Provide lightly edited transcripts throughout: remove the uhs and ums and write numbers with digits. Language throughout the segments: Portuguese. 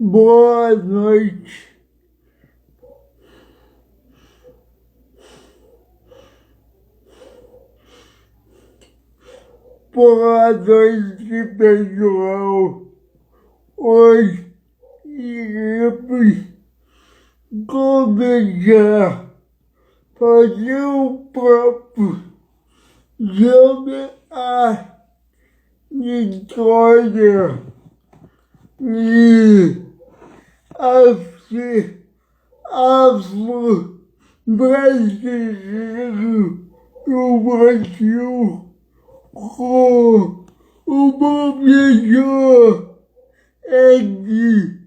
Boa noite. Boa noite, pessoal. Hoje iremos começar a fazer um papo sobre a história e afro brasileiro no Brasil com o professor Ed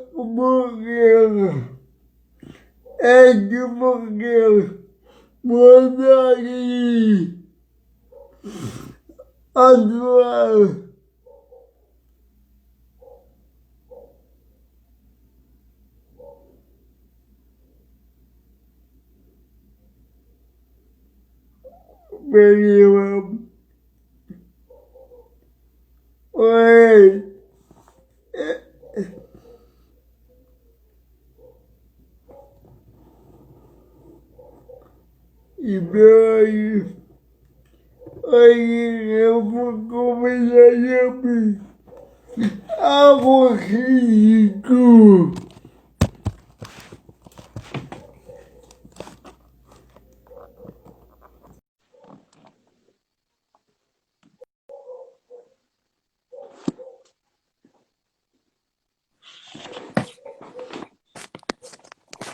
Moreira. Ed Moreira. Manda aí. Agora. Beleza. Oi. E bem, aí eu vou começar sobre aborrecido.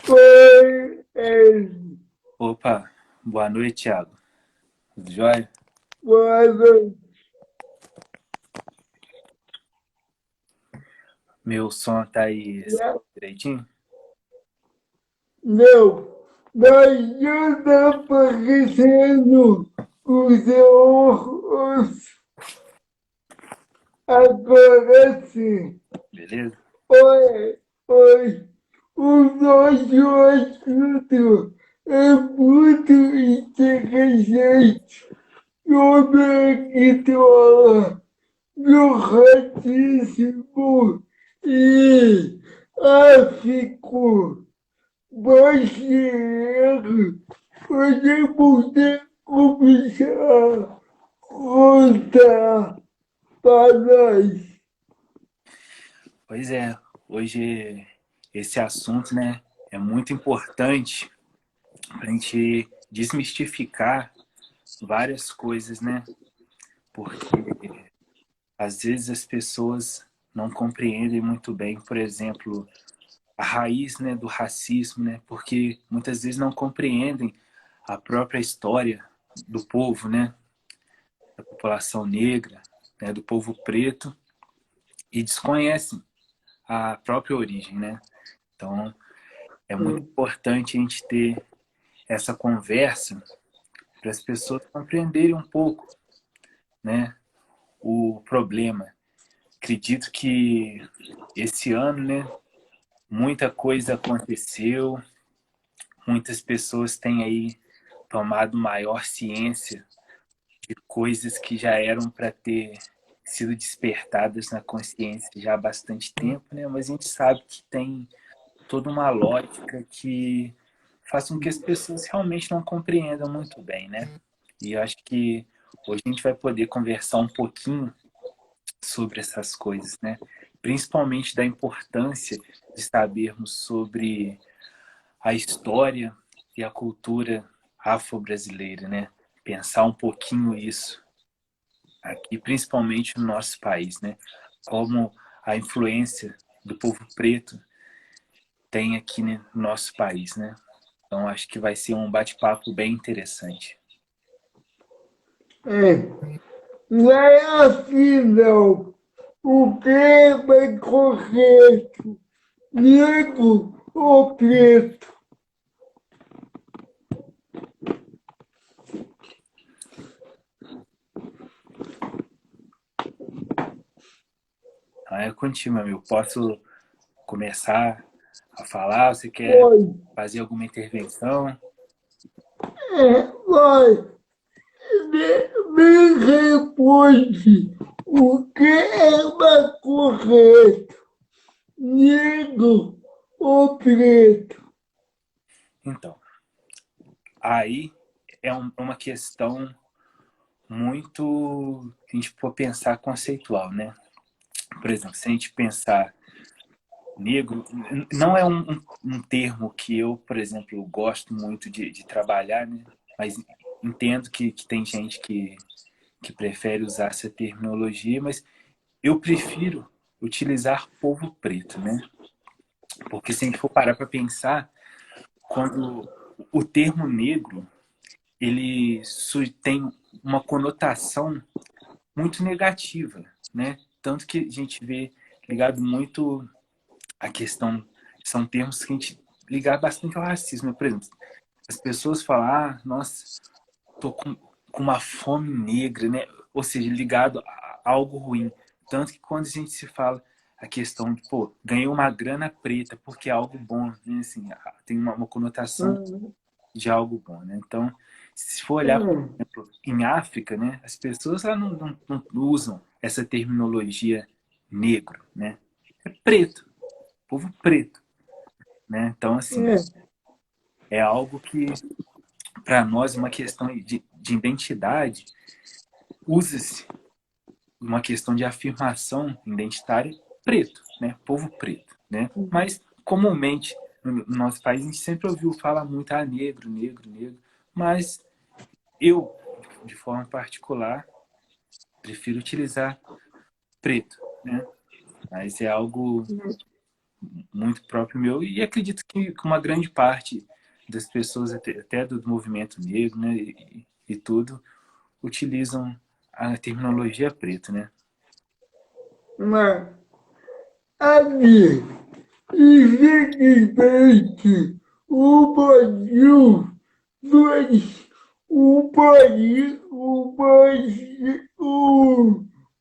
Oi, Opa, boa noite, Thiago. Tudo jóia? boa noite. Meu som tá aí direitinho? Não, mas não está aparecendo os erros. Agora sim. Beleza? Oi, oi. O nosso assunto é muito interessante sobre a vitória do racismo e Áfrico brasileiro. Podemos começar a contar para nós. Pois é, hoje esse assunto, né, é muito importante para a gente desmistificar várias coisas, né? Porque às vezes as pessoas não compreendem muito bem, por exemplo, a raiz, né, do racismo, né? Porque muitas vezes não compreendem a própria história do povo, né? Da população negra, né, do povo preto, e desconhecem a própria origem, né? Então, é muito importante a gente ter essa conversa para as pessoas compreenderem um pouco, né, o problema. Acredito que esse ano, né, muita coisa aconteceu, muitas pessoas têm aí tomado maior ciência de coisas que já eram para ter sido despertadas na consciência já há bastante tempo, né? Mas a gente sabe que tem toda uma lógica que faz com que as pessoas realmente não compreendam muito bem, né? E eu acho que hoje a gente vai poder conversar um pouquinho sobre essas coisas, né? Principalmente da importância de sabermos sobre a história e a cultura afro-brasileira, né? Pensar um pouquinho isso aqui, principalmente no nosso país, né? Como a influência do povo preto tem aqui no nosso país, né? Então acho que vai ser um bate-papo bem interessante. É, não é assim não. O que é mais correto? Negro ou preto? Então é contigo, meu amigo. Posso começar a falar? Você quer Oi, fazer alguma intervenção? vai, me responde. O que é mais correto? negro ou preto? Então, aí é uma questão muito, a gente for pensar conceitual, né? Por exemplo, se a gente pensar negro, não é um termo que eu, por exemplo, gosto muito de trabalhar, né? Mas entendo que tem gente que prefere usar essa terminologia, mas eu prefiro utilizar povo preto, né? Porque se a gente for parar para pensar, quando o termo negro ele tem uma conotação muito negativa, né? Tanto que a gente vê ligado muito à questão, são termos que a gente ligar bastante ao racismo. Por exemplo, as pessoas falam, ah, nossa, tô com uma fome negra, né? Ou seja, ligado a algo ruim. Tanto que quando a gente se fala a questão de, pô, ganhei uma grana preta porque é algo bom, né? Assim, tem uma conotação Hum, de algo bom, né? Então, se for olhar, por hum, exemplo, em África, né? As pessoas lá não usam essa terminologia negro, né? É preto, povo preto, né? Então, assim, é, é algo que, para nós, é uma questão de identidade, usa-se uma questão de afirmação identitária preto, né? Povo preto, né? Mas comumente no nosso país a gente sempre ouviu falar muito negro, negro, negro, mas eu de forma particular prefiro utilizar preto, né? Mas é algo muito próprio meu e acredito que uma grande parte das pessoas até do movimento negro, né, e tudo utilizam a terminologia preto, né? mas ali, infelizmente, o Brasil dois, o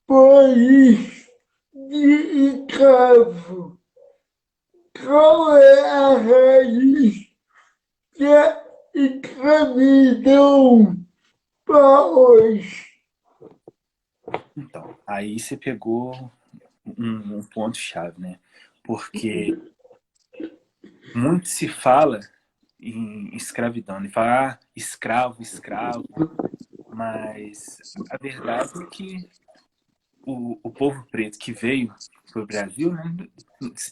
país de escravo. Qual é a raiz da escravidão para hoje? Então, aí você pegou um ponto-chave, né? Porque muito se fala em escravidão, né? Fala, ah, escravo, escravo, mas a verdade é que o povo preto que veio para o Brasil, né,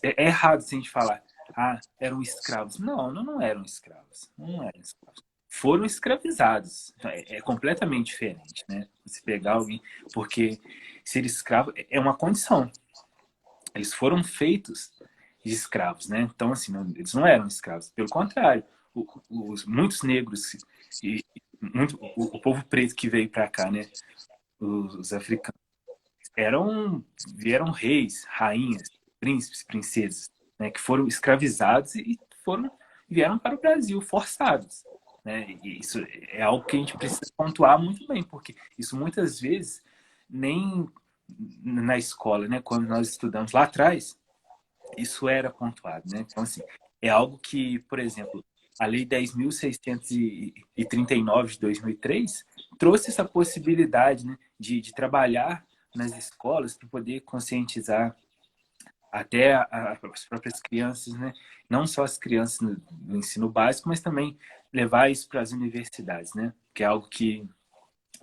é errado se a gente falar, ah, eram escravos. Não, não eram escravos. Não eram escravos. Foram escravizados. É completamente diferente, né? Você pegar alguém, porque ser escravo é uma condição. Eles foram feitos de escravos, né? Então, assim, eles não eram escravos. Pelo contrário, muitos negros e o povo preto que veio para cá, né? Os africanos vieram reis, rainhas, príncipes, princesas, né? Que foram escravizados e vieram para o Brasil forçados. Né? E isso é algo que a gente precisa pontuar muito bem, porque isso muitas vezes nem na escola, né, quando nós estudamos lá atrás, isso era pontuado, né? Então, assim, é algo que, por exemplo, a Lei 10.639 de 2003 trouxe essa possibilidade, né, de trabalhar nas escolas para poder conscientizar até as próprias crianças, né? Não só as crianças no ensino básico, mas também levar isso para as universidades, né? Que é algo que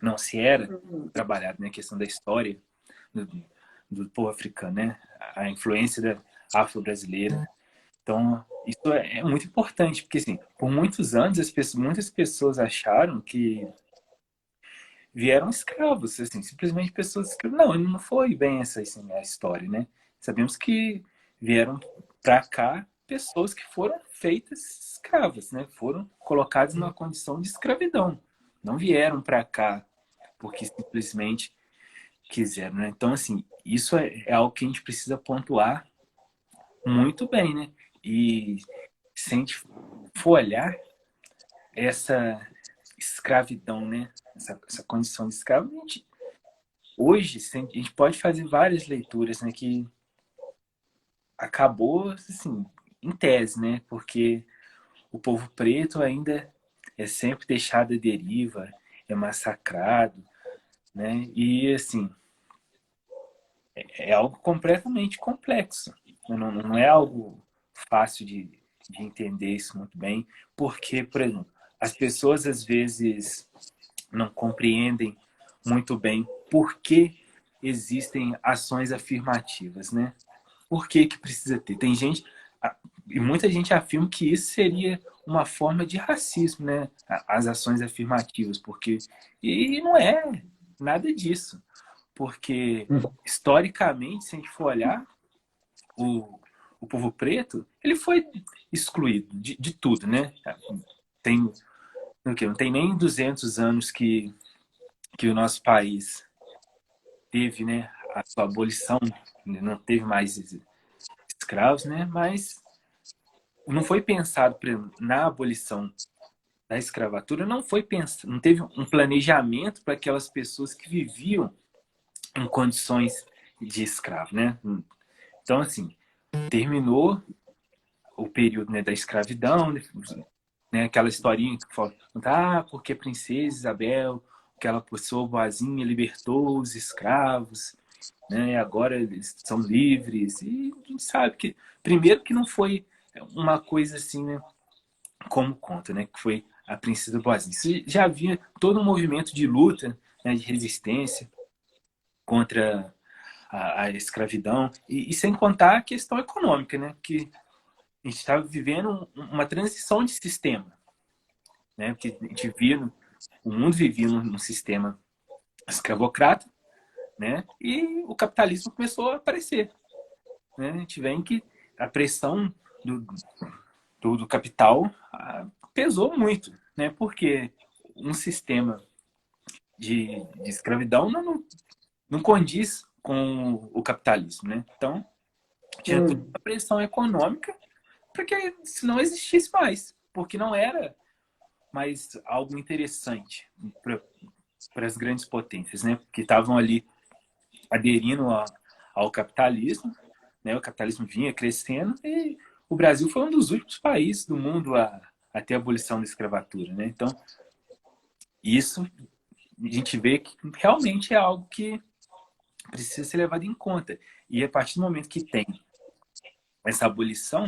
não se era trabalhado, né? A questão da história do, do povo africano, né? A influência da afro-brasileira. Então, isso é muito importante, porque, assim, por muitos anos, muitas pessoas acharam que vieram escravos, assim, simplesmente pessoas escravas. Não, não foi bem essa assim, a história, né? Sabemos que vieram para cá pessoas que foram feitas escravas, né? Foram colocadas numa condição de escravidão. Não vieram para cá porque simplesmente quiseram, né? Então, assim, isso é algo que a gente precisa pontuar muito bem, né? E se a gente for olhar essa escravidão, né? Essa condição de escravo, hoje a gente pode fazer várias leituras, né? Que acabou, assim, em tese, né? Porque o povo preto ainda é sempre deixado à deriva, é massacrado, né? E, assim, é algo completamente complexo, não é algo fácil de entender isso muito bem, porque, por exemplo, as pessoas às vezes não compreendem muito bem por que existem ações afirmativas, né? Por que que precisa ter? Tem gente, e muita gente afirma que isso seria uma forma de racismo, né? As ações afirmativas, porque e não é nada disso, porque historicamente, se a gente for olhar, o, o povo preto, ele foi excluído de tudo, né? Tem, o quê? Não tem nem 200 anos que o nosso país teve, né, a sua abolição, não teve mais escravos, né? Mas não foi pensado na abolição da escravatura, não foi pensado, não teve um planejamento para aquelas pessoas que viviam em condições de escravo, né? Então, assim, terminou o período, né, da escravidão, né, aquela historinha que fala, porque a princesa Isabel, aquela pessoa boazinha, libertou os escravos, né, e agora eles são livres. E a gente sabe que, primeiro, que não foi uma coisa assim, né, como conta, né, que foi a princesa boazinha. Isso já havia todo um movimento de luta, né, de resistência contra a escravidão, e sem contar a questão econômica, né, que a gente estava vivendo uma transição de sistema, né? Porque a gente via, o mundo vivia num sistema escravocrata, né? E o capitalismo começou a aparecer, né? A gente vê que a pressão do, do capital pesou muito, né? Porque um sistema de escravidão não condiz com o capitalismo, né? Então, tinha toda a pressão econômica para que isso não existisse mais, porque não era mais algo interessante para as grandes potências, né? Que estavam ali aderindo ao capitalismo, né? O capitalismo vinha crescendo e o Brasil foi um dos últimos países do mundo a ter a abolição da escravatura, né? Então, isso a gente vê que realmente é algo que precisa ser levado em conta. E a partir do momento que tem essa abolição,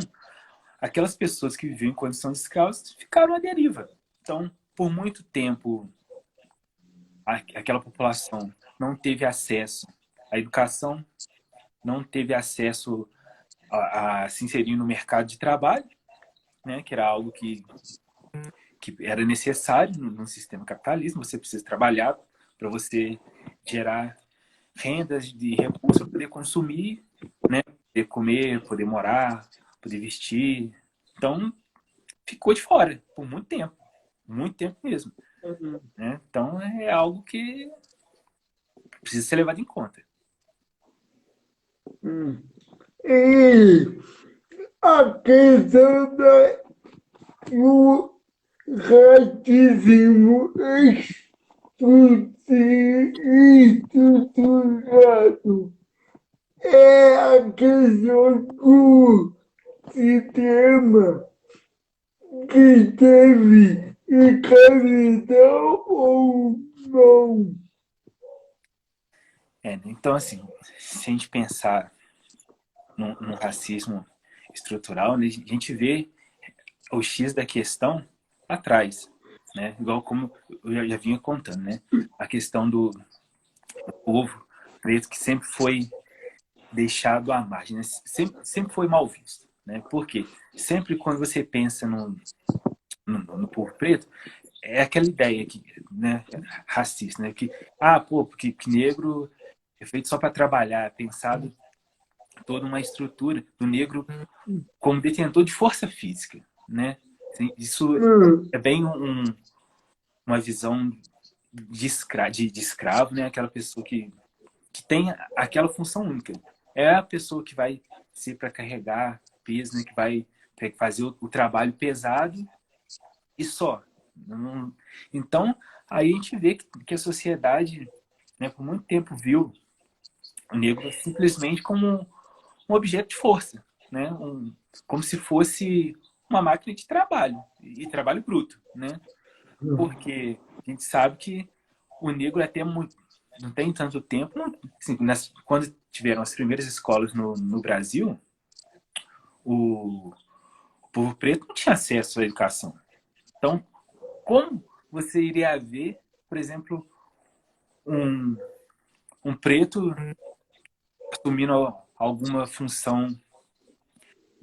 aquelas pessoas que viviam em condição de escravos ficaram à deriva. Então, por muito tempo, aquela população não teve acesso à educação, não teve acesso a se inserir no mercado de trabalho, né, que era algo que era necessário no sistema capitalista. Você precisa trabalhar para você gerar rendas de recursos para poder consumir, né, poder comer, poder morar, poder vestir. Então, ficou de fora por muito tempo mesmo. Né? Então, é algo que precisa ser levado em conta. E a questão do racismo estruturado é a questão do sistema que teve escravidão ou não. Então, assim, se a gente pensar no racismo estrutural, né, a gente vê o X da questão atrás, né? Igual como eu já vinha contando, né? A questão do povo preto que sempre foi deixado à margem, né? Sempre foi mal visto, né? Por quê? Sempre quando você pensa no povo preto, é aquela ideia que, né, racista, né? Que negro é feito só para trabalhar, é pensado toda uma estrutura do negro como detentor de força física, né? Isso é bem uma visão de escravo, né? Aquela pessoa que tem aquela função única. É a pessoa que vai ser para carregar peso, né? Que vai fazer o trabalho pesado e só. Então, aí a gente vê que a sociedade, né, por muito tempo viu o negro simplesmente como um objeto de força, né? Como se fosse uma máquina de trabalho, e trabalho bruto, né? Porque a gente sabe que o negro até muito, não tem tanto tempo, não, assim, quando tiveram as primeiras escolas no Brasil, o povo preto não tinha acesso à educação. Então, como você iria ver, por exemplo, um, um preto assumindo alguma função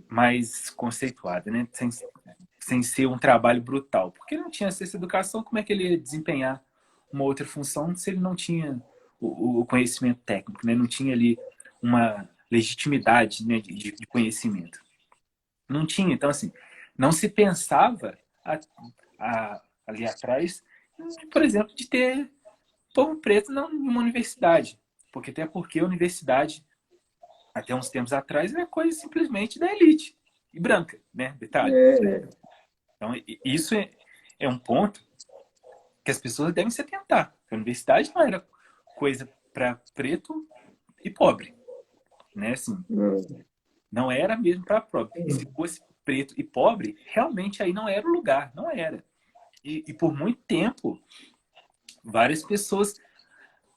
mais conceituada, né? Sem ser um trabalho brutal? Porque ele não tinha acesso à educação, como é que ele ia desempenhar uma outra função se ele não tinha o conhecimento técnico, né? Não tinha ali uma legitimidade, né, de conhecimento. Não tinha. Então, assim, não se pensava ali atrás, por exemplo, de ter povo preto em uma universidade. Porque até porque a universidade, até uns tempos atrás, era coisa simplesmente da elite. E branca, né? Detalhe. É, Então, isso é um ponto que as pessoas devem se atentar. A universidade não era coisa para preto e pobre, né? Assim, não era mesmo para pobre. E se fosse preto e pobre, realmente aí não era o lugar, não era. E por muito tempo, várias pessoas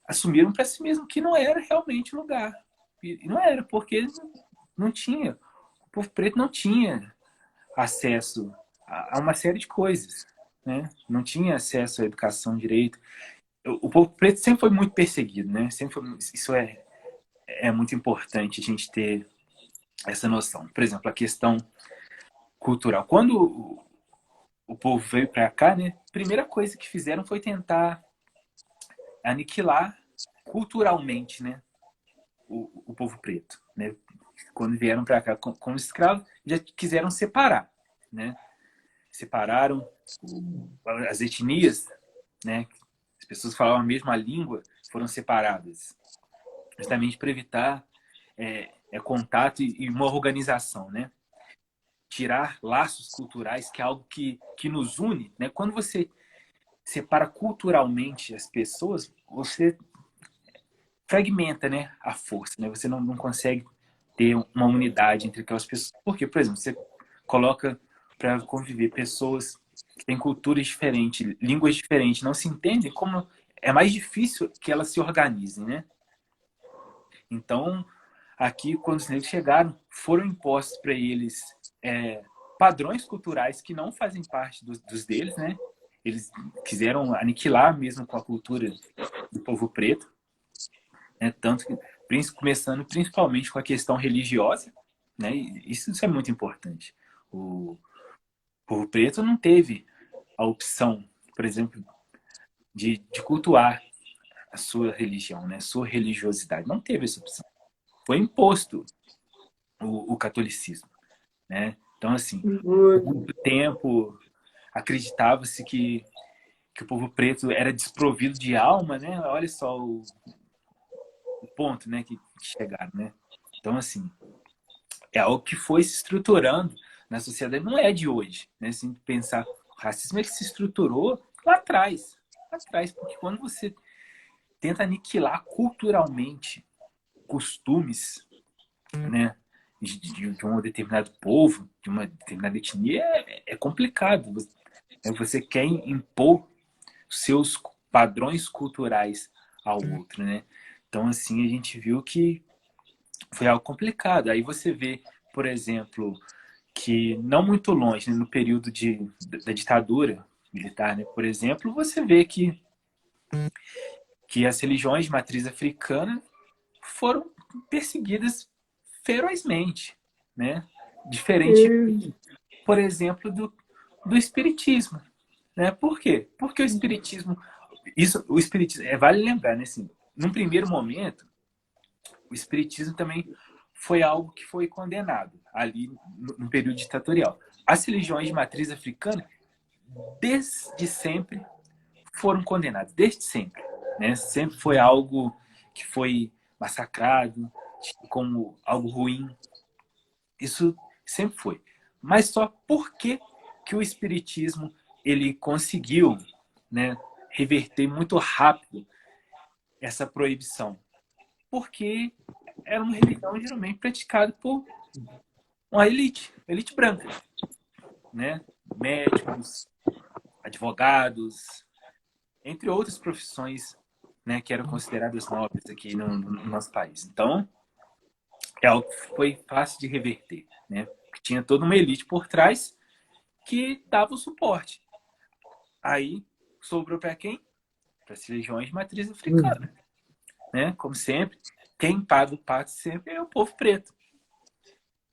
assumiram para si mesmo que não era realmente o lugar. E não era, porque não tinha. O povo preto não tinha acesso a uma série de coisas, né? Não tinha acesso à educação direito. O povo preto sempre foi muito perseguido, né? Sempre foi, isso é muito importante a gente ter essa noção. Por exemplo, a questão cultural. Quando o povo veio para cá, né? A primeira coisa que fizeram foi tentar aniquilar culturalmente, né? O povo preto, né? Quando vieram para cá como escravos, já quiseram separar, né? Separaram as etnias, né? As pessoas falavam a mesma língua, foram separadas, justamente para evitar contato e uma organização, né? Tirar laços culturais, que é algo que nos une, né? Quando você separa culturalmente as pessoas, você fragmenta, né, a força, né? Você não consegue ter uma unidade entre aquelas pessoas. Porque, por exemplo, você coloca para conviver pessoas que têm culturas diferentes, línguas diferentes, não se entendem, como é mais difícil que elas se organizem, né? Então, aqui, quando os negros chegaram, foram impostos para eles padrões culturais que não fazem parte dos deles, né? Eles quiseram aniquilar mesmo com a cultura do povo preto, né? Tanto que, começando principalmente com a questão religiosa, né? E isso é muito importante. O povo preto não teve a opção, por exemplo, de cultuar a sua religião, né? A sua religiosidade. Não teve essa opção. Foi imposto o catolicismo, né? Então, assim, por muito tempo acreditava-se que o povo preto era desprovido de alma, né? Olha só o ponto, né, que chegaram, né? Então, assim, é algo que foi se estruturando na sociedade, não é de hoje, né? Se pensar, o racismo ele se estruturou lá atrás, porque quando você tenta aniquilar culturalmente costumes, né, de um determinado povo, de uma determinada etnia, é complicado. Você quer impor seus padrões culturais ao outro, né? Então, assim, a gente viu que foi algo complicado. Aí você vê, por exemplo, que não muito longe, né, no período da ditadura militar, né, por exemplo, você vê que as religiões de matriz africana foram perseguidas ferozmente, né? Diferente, por exemplo, do espiritismo, né? Por quê? Porque o espiritismo, o espiritismo, vale lembrar, né, assim, num primeiro momento, o espiritismo também foi algo que foi condenado ali no período ditatorial. As religiões de matriz africana, desde sempre, foram condenadas, desde sempre, né? Sempre foi algo que foi massacrado como algo ruim. Isso sempre foi. Mas só por que o espiritismo ele conseguiu, né, reverter muito rápido essa proibição? Porque era uma religião geralmente praticada por uma elite branca, né? Médicos, advogados, entre outras profissões, né, que eram consideradas nobres aqui no nosso país. Então, é algo que foi fácil de reverter, né? tinha toda uma elite por trás que dava o suporte. Aí sobrou para quem? Para as regiões de matriz africana, né? Como sempre, quem paga o pato sempre é o povo preto.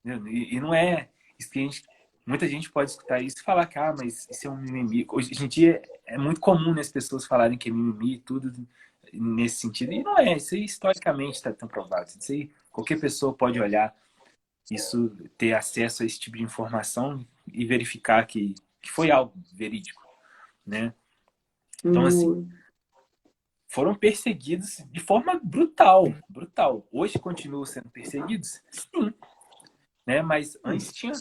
E não é isso que muita gente pode escutar isso e falar que mas isso é um mimimi. Hoje em dia é muito comum, né, as pessoas falarem que é mimimi e tudo nesse sentido. E não é, isso aí historicamente está tão provado. Isso aí qualquer pessoa pode olhar isso, ter acesso a esse tipo de informação e verificar que foi algo verídico, né? Então, assim, foram perseguidos de forma brutal, brutal. Hoje continuam sendo perseguidos? Sim, né? Mas antes tinha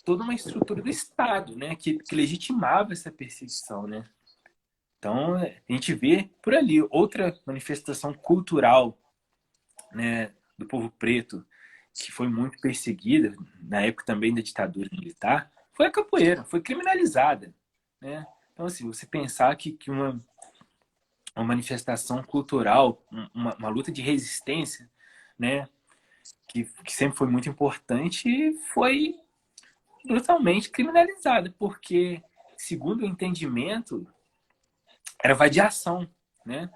toda uma estrutura do Estado, né? Que legitimava essa perseguição, né? Então, a gente vê por ali outra manifestação cultural, né, do povo preto, que foi muito perseguida, na época também da ditadura militar, foi a capoeira, foi criminalizada, né? Então, assim, você pensar que uma manifestação cultural, uma luta de resistência, né, que sempre foi muito importante, foi brutalmente criminalizada, porque, segundo o entendimento, era vadiação, né?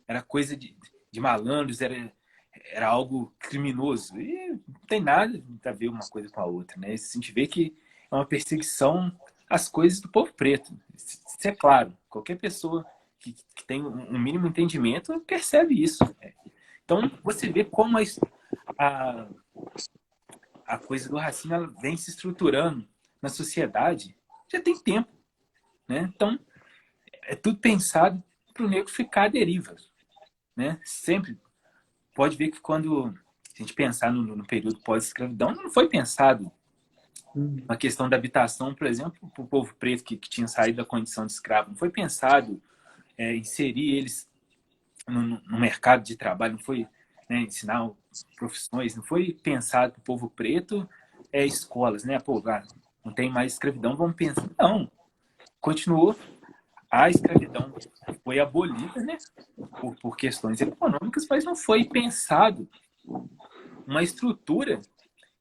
Era coisa de malandros, era algo criminoso. E não tem nada a ver uma coisa com a outra, né? A gente vê que é uma perseguição às coisas do povo preto. Isso é claro. Qualquer pessoa que tem um mínimo entendimento percebe isso, né? Então, você vê como a, a coisa do racismo ela vem se estruturando na sociedade já tem tempo, né? Então, é tudo pensado para o negro ficar à deriva, né? Sempre pode ver que quando a gente pensar no período pós-escravidão, não foi pensado a questão da habitação, por exemplo, para o povo preto que tinha saído da condição de escravo. Não foi pensado inserir eles no mercado de trabalho, não foi, né, ensinar profissões, não foi pensado para o povo preto escolas, né? Pô, não tem mais escravidão, vamos pensar. Não, continuou. A escravidão foi abolida, né, por questões econômicas, mas não foi pensado uma estrutura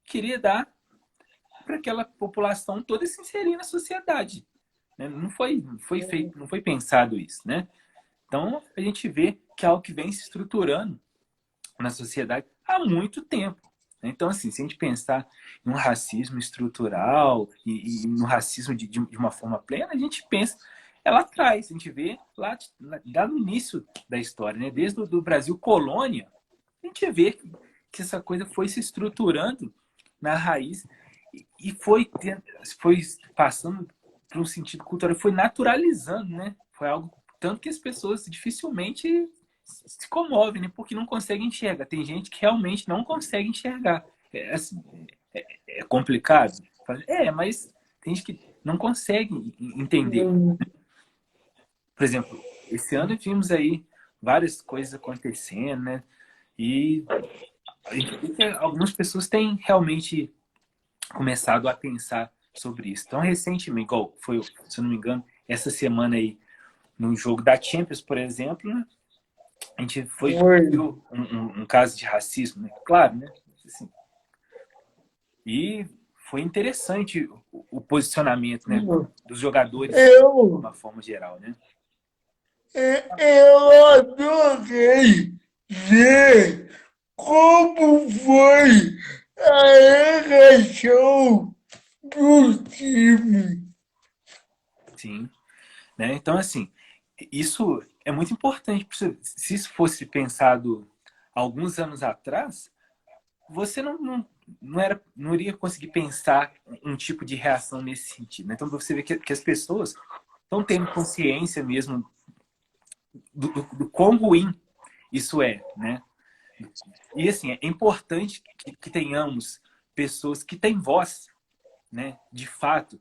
que iria dar para aquela população toda se inserir na sociedade, né? Não foi feito, não foi pensado isso, né? Então a gente vê que é algo que vem se estruturando na sociedade há muito tempo. Então, assim, se a gente pensar em um racismo estrutural e no racismo de uma forma plena, a gente pensa lá atrás, a gente vê lá no início da história, né? Desde o do Brasil colônia, a gente vê que essa coisa foi se estruturando na raiz e foi passando para um sentido cultural, foi naturalizando, né? Foi algo tanto que as pessoas dificilmente se comovem, né? Porque não conseguem enxergar. Tem gente que realmente não consegue enxergar. Assim, é complicado? Mas tem gente que não consegue entender. Por exemplo, esse ano vimos aí várias coisas acontecendo, né? E a gente vê que algumas pessoas têm realmente começado a pensar sobre isso. Então, recentemente, igual foi, se eu não me engano, essa semana aí, no jogo da Champions, por exemplo, né, a gente viu um caso de racismo, né? Claro, né? Assim, e foi interessante o posicionamento, né, dos jogadores de uma forma geral, né? Eu adorei ver como foi a reação do time. Sim, né? Então, assim, isso é muito importante. Se isso fosse pensado alguns anos atrás, você não iria conseguir pensar um tipo de reação nesse sentido, né? Então, você vê que as pessoas estão tendo consciência mesmo do quão ruim isso é, né? E, assim, é importante que tenhamos pessoas que têm voz, né? De fato,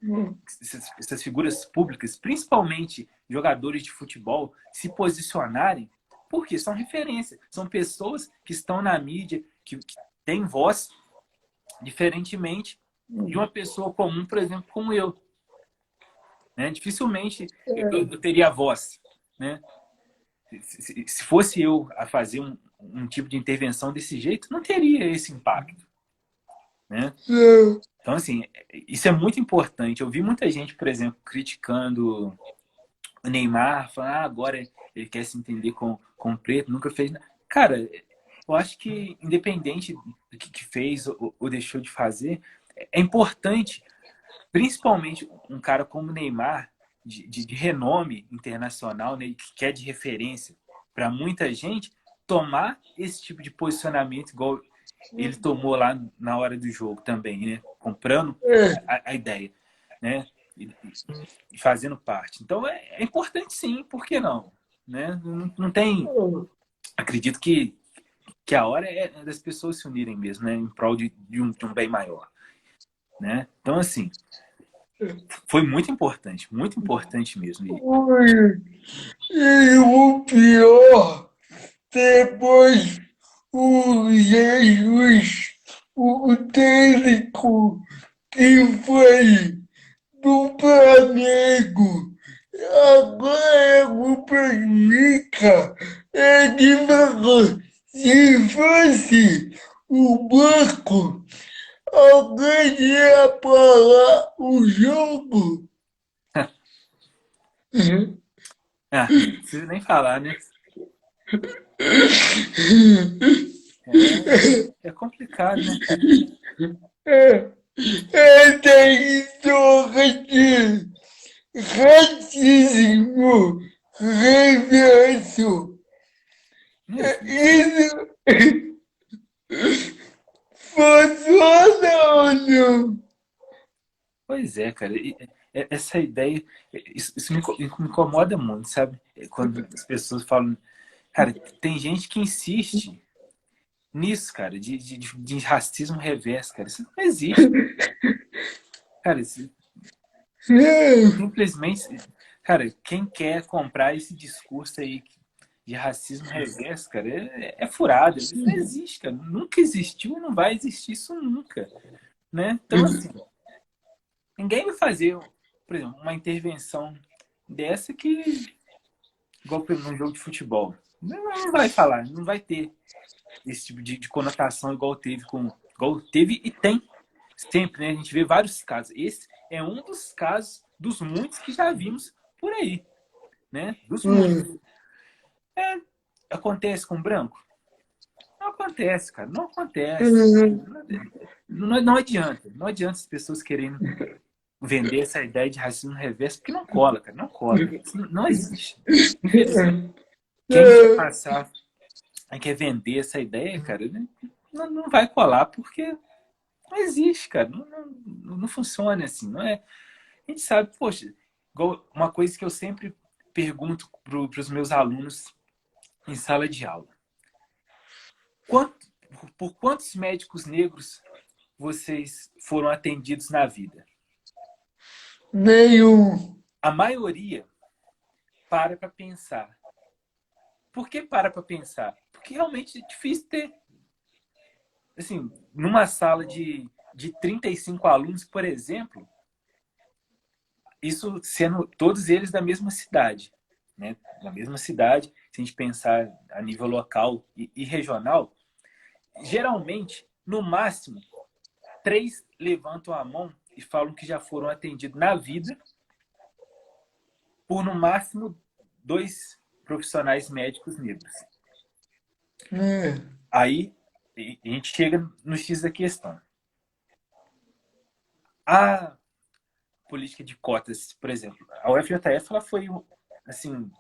essas figuras públicas, principalmente jogadores de futebol, se posicionarem, porque são referência, são pessoas que estão na mídia, que têm voz, diferentemente de uma pessoa comum, por exemplo, como eu, né? Dificilmente eu teria voz, né? Se fosse eu a fazer um tipo de intervenção desse jeito, não teria esse impacto, né? Então, assim, isso é muito importante. Eu vi muita gente, por exemplo, criticando o Neymar, falando, ah, agora ele quer se entender com o preto, nunca fez nada. Cara, eu acho que, independente do que fez ou deixou de fazer, é importante, principalmente um cara como o Neymar, de renome internacional, né, que é de referência para muita gente, tomar esse tipo de posicionamento igual ele tomou lá na hora do jogo também, né? Comprando É, a ideia, né? E fazendo parte. Então é importante sim, por que não? Né? Não tem. Acredito que a hora é das pessoas se unirem mesmo, né? Em prol de um bem maior. Né? Então, assim, foi muito importante mesmo. foi. E o pior, depois o Jesus, o técnico que foi do Flamengo, agora o Benfica, ele falou, se fosse o banco, alguém ia parar o jogo. Ah, não precisa nem falar, né? É complicado, né, cara? Tem de racismo reverso. Não existe. Isso funciona ou não? Pois é, cara. Essa ideia, isso me incomoda muito, sabe? Quando as pessoas falam. Cara, tem gente que insiste nisso, cara, de racismo reverso, cara. Isso não existe. Cara, isso, simplesmente. Cara, quem quer comprar esse discurso aí de racismo reverso, cara, é furado. Isso não existe, cara. Nunca existiu e não vai existir isso nunca. Né? Então, assim, ninguém vai fazer, por exemplo, uma intervenção dessa que, igual num jogo de futebol. Não vai falar, não vai ter esse tipo de conotação igual teve e tem sempre, né? A gente vê vários casos. Esse é um dos casos dos muitos que já vimos por aí, né? Dos muitos. É, acontece com branco? Não acontece, cara. Não acontece. Não adianta. Não adianta as pessoas querendo vender essa ideia de racismo reverso, porque não cola, cara. Não cola. Isso não existe. Infelizmente, quem quer passar, quem quer vender essa ideia, cara, não vai colar, porque não existe, cara. Não funciona assim. Não é. A gente sabe, poxa, igual uma coisa que eu sempre pergunto para os meus alunos em sala de aula. Quanto, por quantos médicos negros vocês foram atendidos na vida? Nenhum. A maioria para pensar. Por que para pensar? Porque realmente é difícil ter, assim, numa sala de 35 alunos, por exemplo, isso sendo todos eles da mesma cidade, né? Na mesma cidade, se a gente pensar a nível local e regional, geralmente, no máximo, 3 levantam a mão e falam que já foram atendidos na vida por, no máximo, 2 profissionais médicos negros. Aí a gente chega no X da questão. A política de cotas, por exemplo, a UFJF ela foi assim,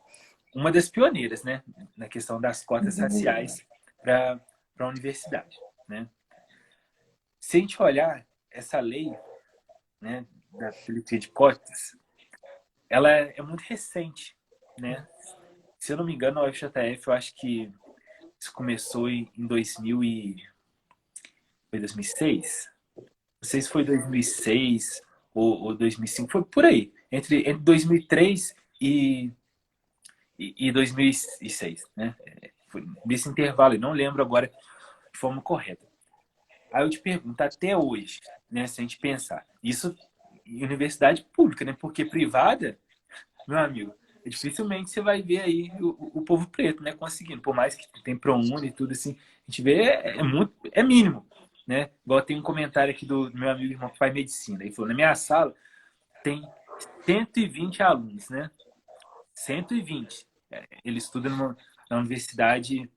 uma das pioneiras, né, na questão das cotas raciais para a universidade, né? Se a gente olhar essa lei, né, da política de cotas, ela é muito recente, né? Se eu não me engano, a UFJF, eu acho que isso começou em 2000 foi 2006? Não sei se foi 2006 ou 2005, foi por aí. Entre 2003 e 2006, né? Foi nesse intervalo, não lembro agora de forma correta. Aí eu te pergunto, até hoje, né, se a gente pensar, isso em universidade pública, né? Porque privada, meu amigo, dificilmente você vai ver aí o povo preto, né, conseguindo. Por mais que tem ProUni e tudo assim, a gente vê é muito, é mínimo, né? Igual tem um comentário aqui do meu amigo irmão que faz medicina. Ele falou, na minha sala tem 120 alunos, né? 120. Ele estuda na universidade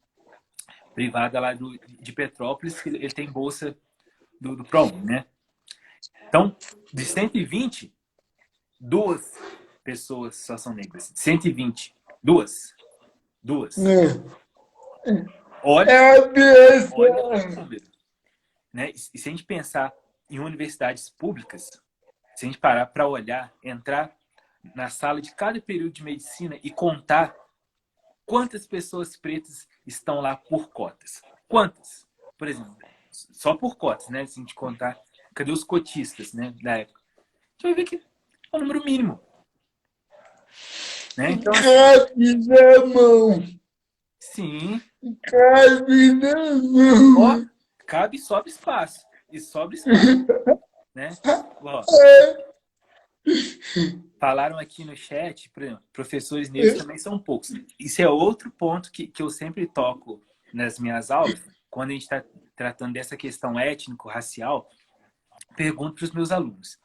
privada lá de Petrópolis, que ele tem bolsa do ProUni, né? Então, de 120, duas pessoas só são negras. 120, duas. Duas. Olha, É a olha o benção. número. Né? E se a gente pensar em universidades públicas, se a gente parar para olhar, entrar na sala de cada período de medicina e contar quantas pessoas pretas estão lá por cotas. Quantas? Por exemplo, só por cotas, né? Se a gente contar, cadê os cotistas, né, da época? A gente vai ver que é um número mínimo. Né? Então, assim, Cabe na mão. sim, Cabe na ó, mão. cabe e sobra espaço. E sobra espaço, né? Ó, falaram aqui no chat, por exemplo, professores negros também são poucos. Isso é outro ponto que eu sempre toco nas minhas aulas, quando a gente está tratando dessa questão étnico-racial, pergunto para os meus alunos,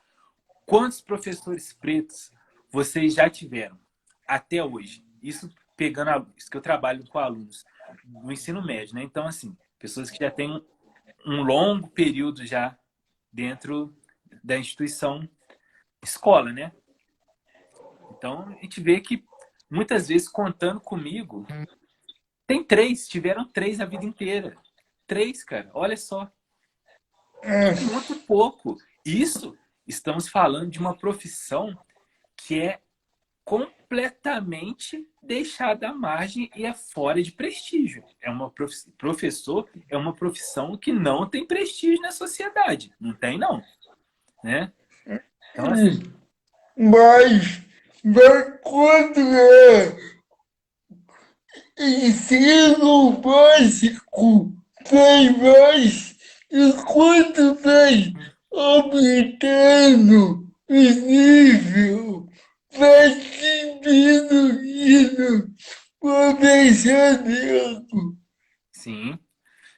quantos professores pretos vocês já tiveram até hoje? Isso pegando isso que eu trabalho com alunos no ensino médio, né? Então, assim, pessoas que já têm um longo período já dentro da instituição escola, né? Então, a gente vê que muitas vezes, contando comigo, tem três, tiveram três a vida inteira. Três, cara, olha só. É muito pouco. Isso, estamos falando de uma profissão que é completamente deixada à margem e é fora de prestígio. É uma professor é uma profissão que não tem prestígio na sociedade. Não tem, não. Né? Então, assim, Mas quando é ensino básico, tem mais, enquanto vem aumentando o nível, vai diminuindo o pensamento, sim.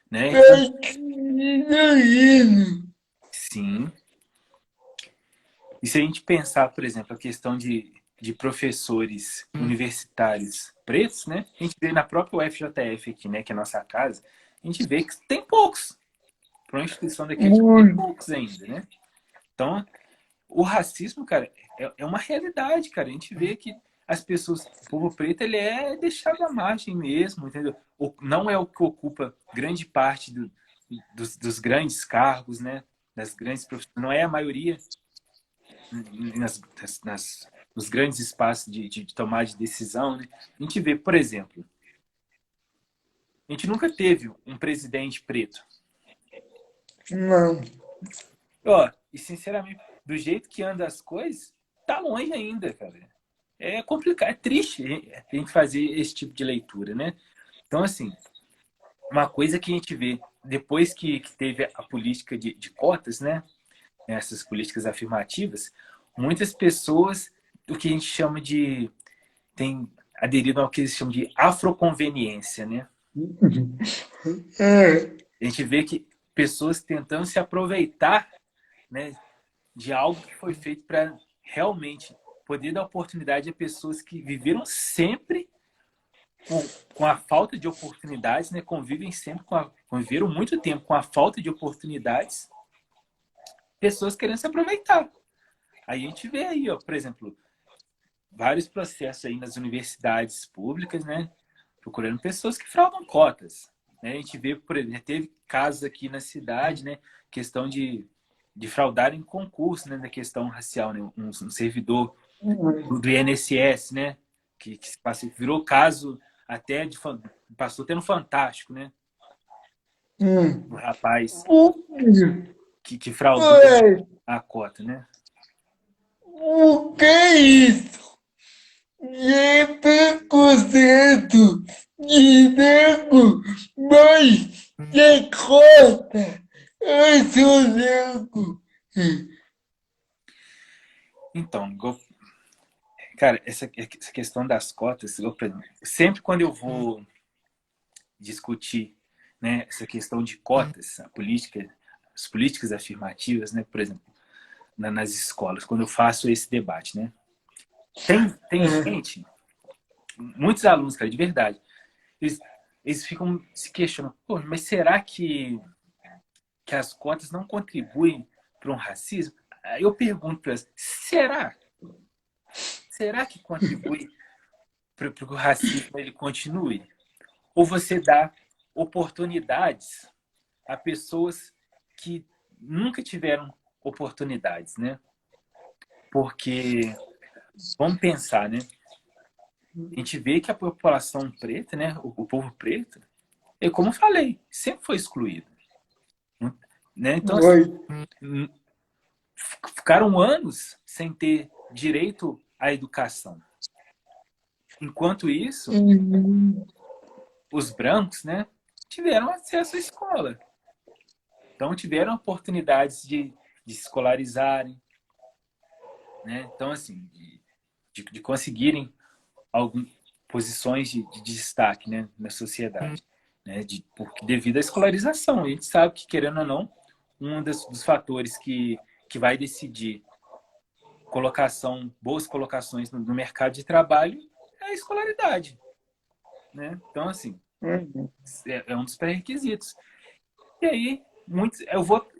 Né? Então, vai diminuindo. sim. E se a gente pensar, por exemplo, a questão de professores universitários pretos, né? A gente vê na própria UFJF aqui, né? Que é a nossa casa, a gente vê que tem poucos. Para uma instituição daquele, tem Muito. poucos ainda, né? Então, o racismo, cara, é uma realidade, cara. A gente vê que as pessoas, o povo preto, ele é deixado à margem mesmo, entendeu? Não é o que ocupa grande parte dos grandes cargos, né? Das grandes profissões. Não é a maioria nas, nos grandes espaços de tomar de decisão, né? A gente vê, por exemplo, a gente nunca teve um presidente preto. Não. Ó, e sinceramente, do jeito que anda as coisas, tá longe ainda, cara. É complicado, é triste a gente fazer esse tipo de leitura, né? Então, assim, uma coisa que a gente vê depois que teve a política de cotas, né? Essas políticas afirmativas, muitas pessoas, o que a gente chama de tem aderido ao que eles chamam de afroconveniência, né? É. A gente vê que pessoas tentando se aproveitar, né, de algo que foi feito para realmente poder dar oportunidade a pessoas que viveram sempre com a falta de oportunidades, né, convivem sempre conviveram muito tempo com a falta de oportunidades, pessoas querendo se aproveitar. Aí a gente vê aí, ó, por exemplo, vários processos aí nas universidades públicas, né? Procurando pessoas que fraudam cotas. Né? A gente vê, por exemplo, teve casos aqui na cidade, né? Questão de fraudar em concurso, né? Da questão racial, né? Um servidor do INSS, né? Que virou caso até passou tendo Fantástico, né? O rapaz que fraudou Ué, a cota, né? o que é isso? De preconceito de nego, mas de cota, eu sou nego. Então, cara, essa questão das cotas, sempre quando eu vou discutir, né, essa questão de cotas, a política as políticas afirmativas, né? Por exemplo, nas escolas, quando eu faço esse debate, né? Tem gente, muitos alunos, cara, de verdade, eles, eles ficam se questionando, pô, mas será que as cotas não contribuem para um racismo? Aí eu pergunto para eles, será? Será que contribui para que o racismo ele continue? Ou você dá oportunidades a pessoas que nunca tiveram oportunidades, né? Porque, vamos pensar, né? A gente vê que a população preta, né? O povo preto, como eu falei, sempre foi excluído. Né? Então, assim, Oi. ficaram anos sem ter direito à educação. Enquanto isso, os brancos, né, tiveram acesso à escola. Então, tiveram oportunidades de se escolarizarem, né? Então, assim, de conseguirem algumas posições de destaque, né, na sociedade. Né? Porque devido à escolarização. A gente sabe que, querendo ou não, um dos fatores que vai decidir boas colocações no mercado de trabalho é a escolaridade. Né? Então, assim, é um dos pré-requisitos. E aí,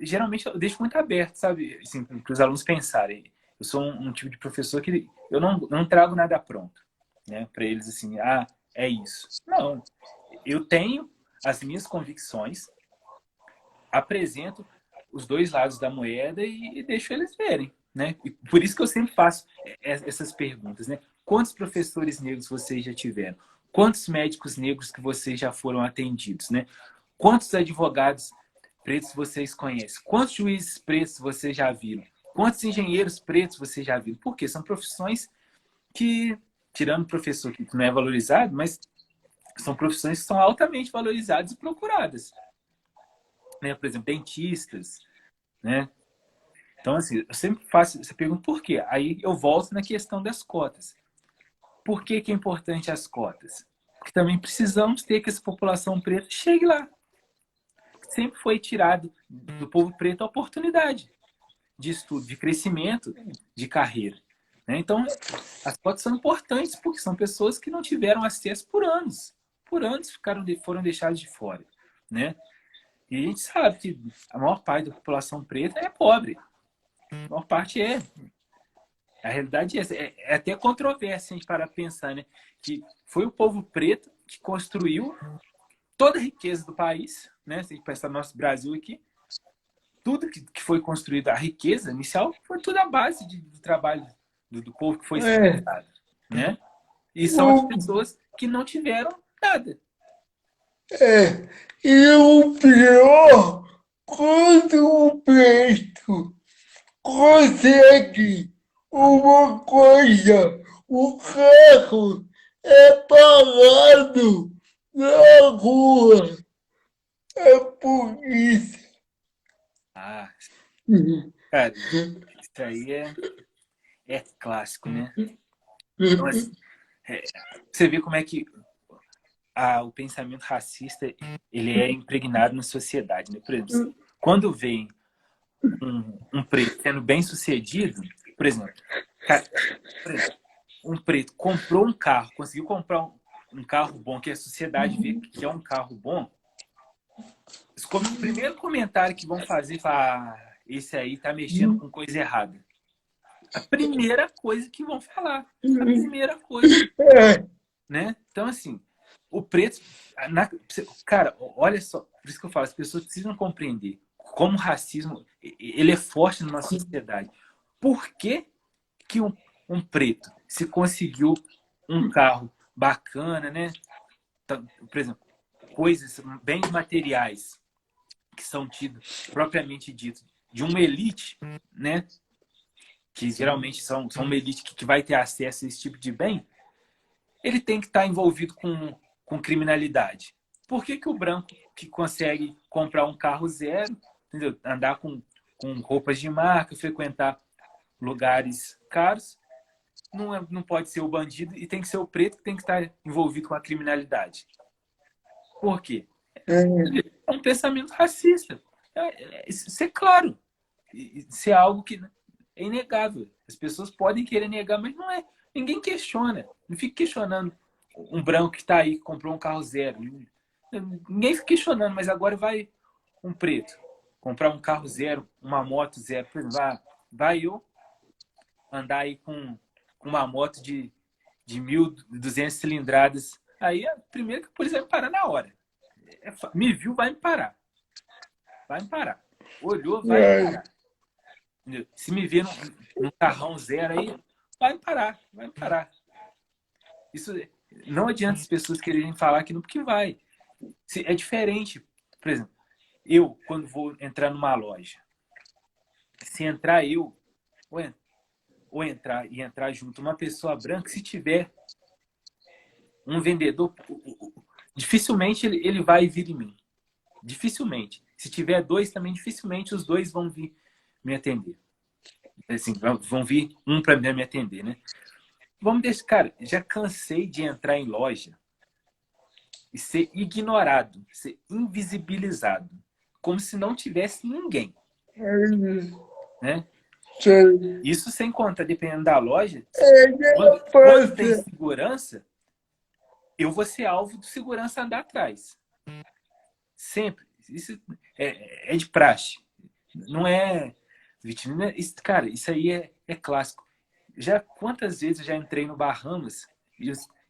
geralmente, eu deixo muito aberto, sabe? Assim, para os alunos pensarem. Eu sou um tipo de professor que eu não trago nada pronto, né? Para eles, assim, é isso. Não. Eu tenho as minhas convicções, apresento os dois lados da moeda e deixo eles verem, né? E por isso que eu sempre faço essas perguntas, né? Quantos professores negros vocês já tiveram? Quantos médicos negros que vocês já foram atendidos, né? Quantos advogados pretos vocês conhecem? Quantos juízes pretos vocês já viram? Quantos engenheiros pretos vocês já viram? Porque são profissões que, tirando o professor que não é valorizado, mas são profissões que são altamente valorizadas e procuradas. Né? Por exemplo, dentistas, né? Então, assim, eu sempre faço essa pergunta, por quê? Aí eu volto na questão das cotas. Por que é importante as cotas? Porque também precisamos ter que essa população preta chegue lá. Sempre foi tirado do povo preto a oportunidade de estudo, de crescimento, de carreira. Né? Então, as cotas são importantes porque são pessoas que não tiveram acesso por anos. Por anos foram deixadas de fora. Né? E a gente sabe que a maior parte da população preta é pobre. A maior parte é. A realidade é essa. É até controverso se a gente parar para pensar, né? Que foi o povo preto que construiu toda a riqueza do país, né? Se a gente pensar no nosso Brasil aqui, tudo que foi construído, a riqueza inicial, foi tudo a base do trabalho do povo que foi escravizado, né? E são as pessoas que não tiveram nada. E o pior, quando o preto consegue uma coisa, o carro é parado na rua. É por isso. Ah, cara, isso aí é clássico, né? Então, assim, você vê como é que o pensamento racista ele é impregnado na sociedade, né? Por exemplo, quando vem um preto sendo bem sucedido, por exemplo, um preto comprou um carro, conseguiu comprar um carro bom, que a sociedade vê que é um carro bom, o primeiro comentário que vão fazer, falar, esse aí tá mexendo com coisa errada. A primeira coisa que vão falar. A primeira coisa. Né? Então, assim, o preto... Cara, olha só, por isso que eu falo, as pessoas precisam compreender como o racismo ele é forte na nossa sociedade. Por que que um preto se conseguiu um carro bacana, né? Por exemplo, coisas, bens materiais que são tidos, propriamente dito, de uma elite, né? Que geralmente são uma elite que vai ter acesso a esse tipo de bem, ele tem que estar envolvido com criminalidade. Por que o branco que consegue comprar um carro zero, entendeu? Andar com roupas de marca, frequentar lugares caros, não pode ser o bandido e tem que ser o preto que tem que estar envolvido com a criminalidade? Por quê? É um pensamento racista. Isso é claro. Isso é algo que é inegável. As pessoas podem querer negar, mas não é. Ninguém questiona. Não fica questionando um branco que está aí, que comprou um carro zero. Ninguém fica questionando, mas agora vai um preto comprar um carro zero, uma moto zero. Por exemplo, vai eu andar aí com uma moto de 1.200 cilindradas. Aí, primeiro que a polícia vai me parar na hora. Me viu, vai me parar. Vai me parar. Olhou, vai me parar. Entendeu? Se me ver num carrão zero aí, vai me parar. Vai me parar. Isso não adianta as pessoas quererem falar que não, porque vai. É diferente. Por exemplo, eu, quando vou entrar numa loja, se entrar eu, ou entrar junto uma pessoa branca, se tiver um vendedor, dificilmente ele vai vir em mim. Dificilmente. Se tiver dois também, dificilmente os dois vão vir me atender. Assim, vão vir um para me atender, né? Vamos deixar, cara, já cansei de entrar em loja e ser ignorado, ser invisibilizado, como se não tivesse ninguém, né? Isso sem contar, dependendo da loja, quando tem segurança, eu vou ser alvo do segurança andar atrás. Sempre. Isso é de praxe. Não é vitimina. Cara, isso aí é clássico. Já quantas vezes eu já entrei no Bahamas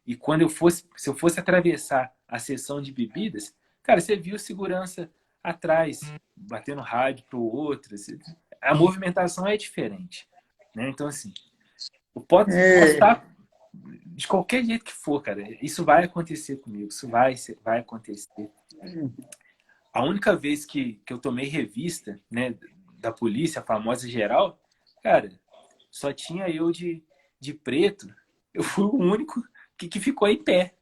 e quando se eu fosse atravessar a seção de bebidas, cara, você viu segurança atrás, batendo rádio pro outro. A movimentação é diferente, né? Então, assim, eu posso estar de qualquer jeito que for, cara. Isso vai acontecer comigo. Isso vai acontecer. A única vez que eu tomei revista, né, da polícia, a famosa geral, cara, só tinha eu de preto. Eu fui o único que ficou em pé,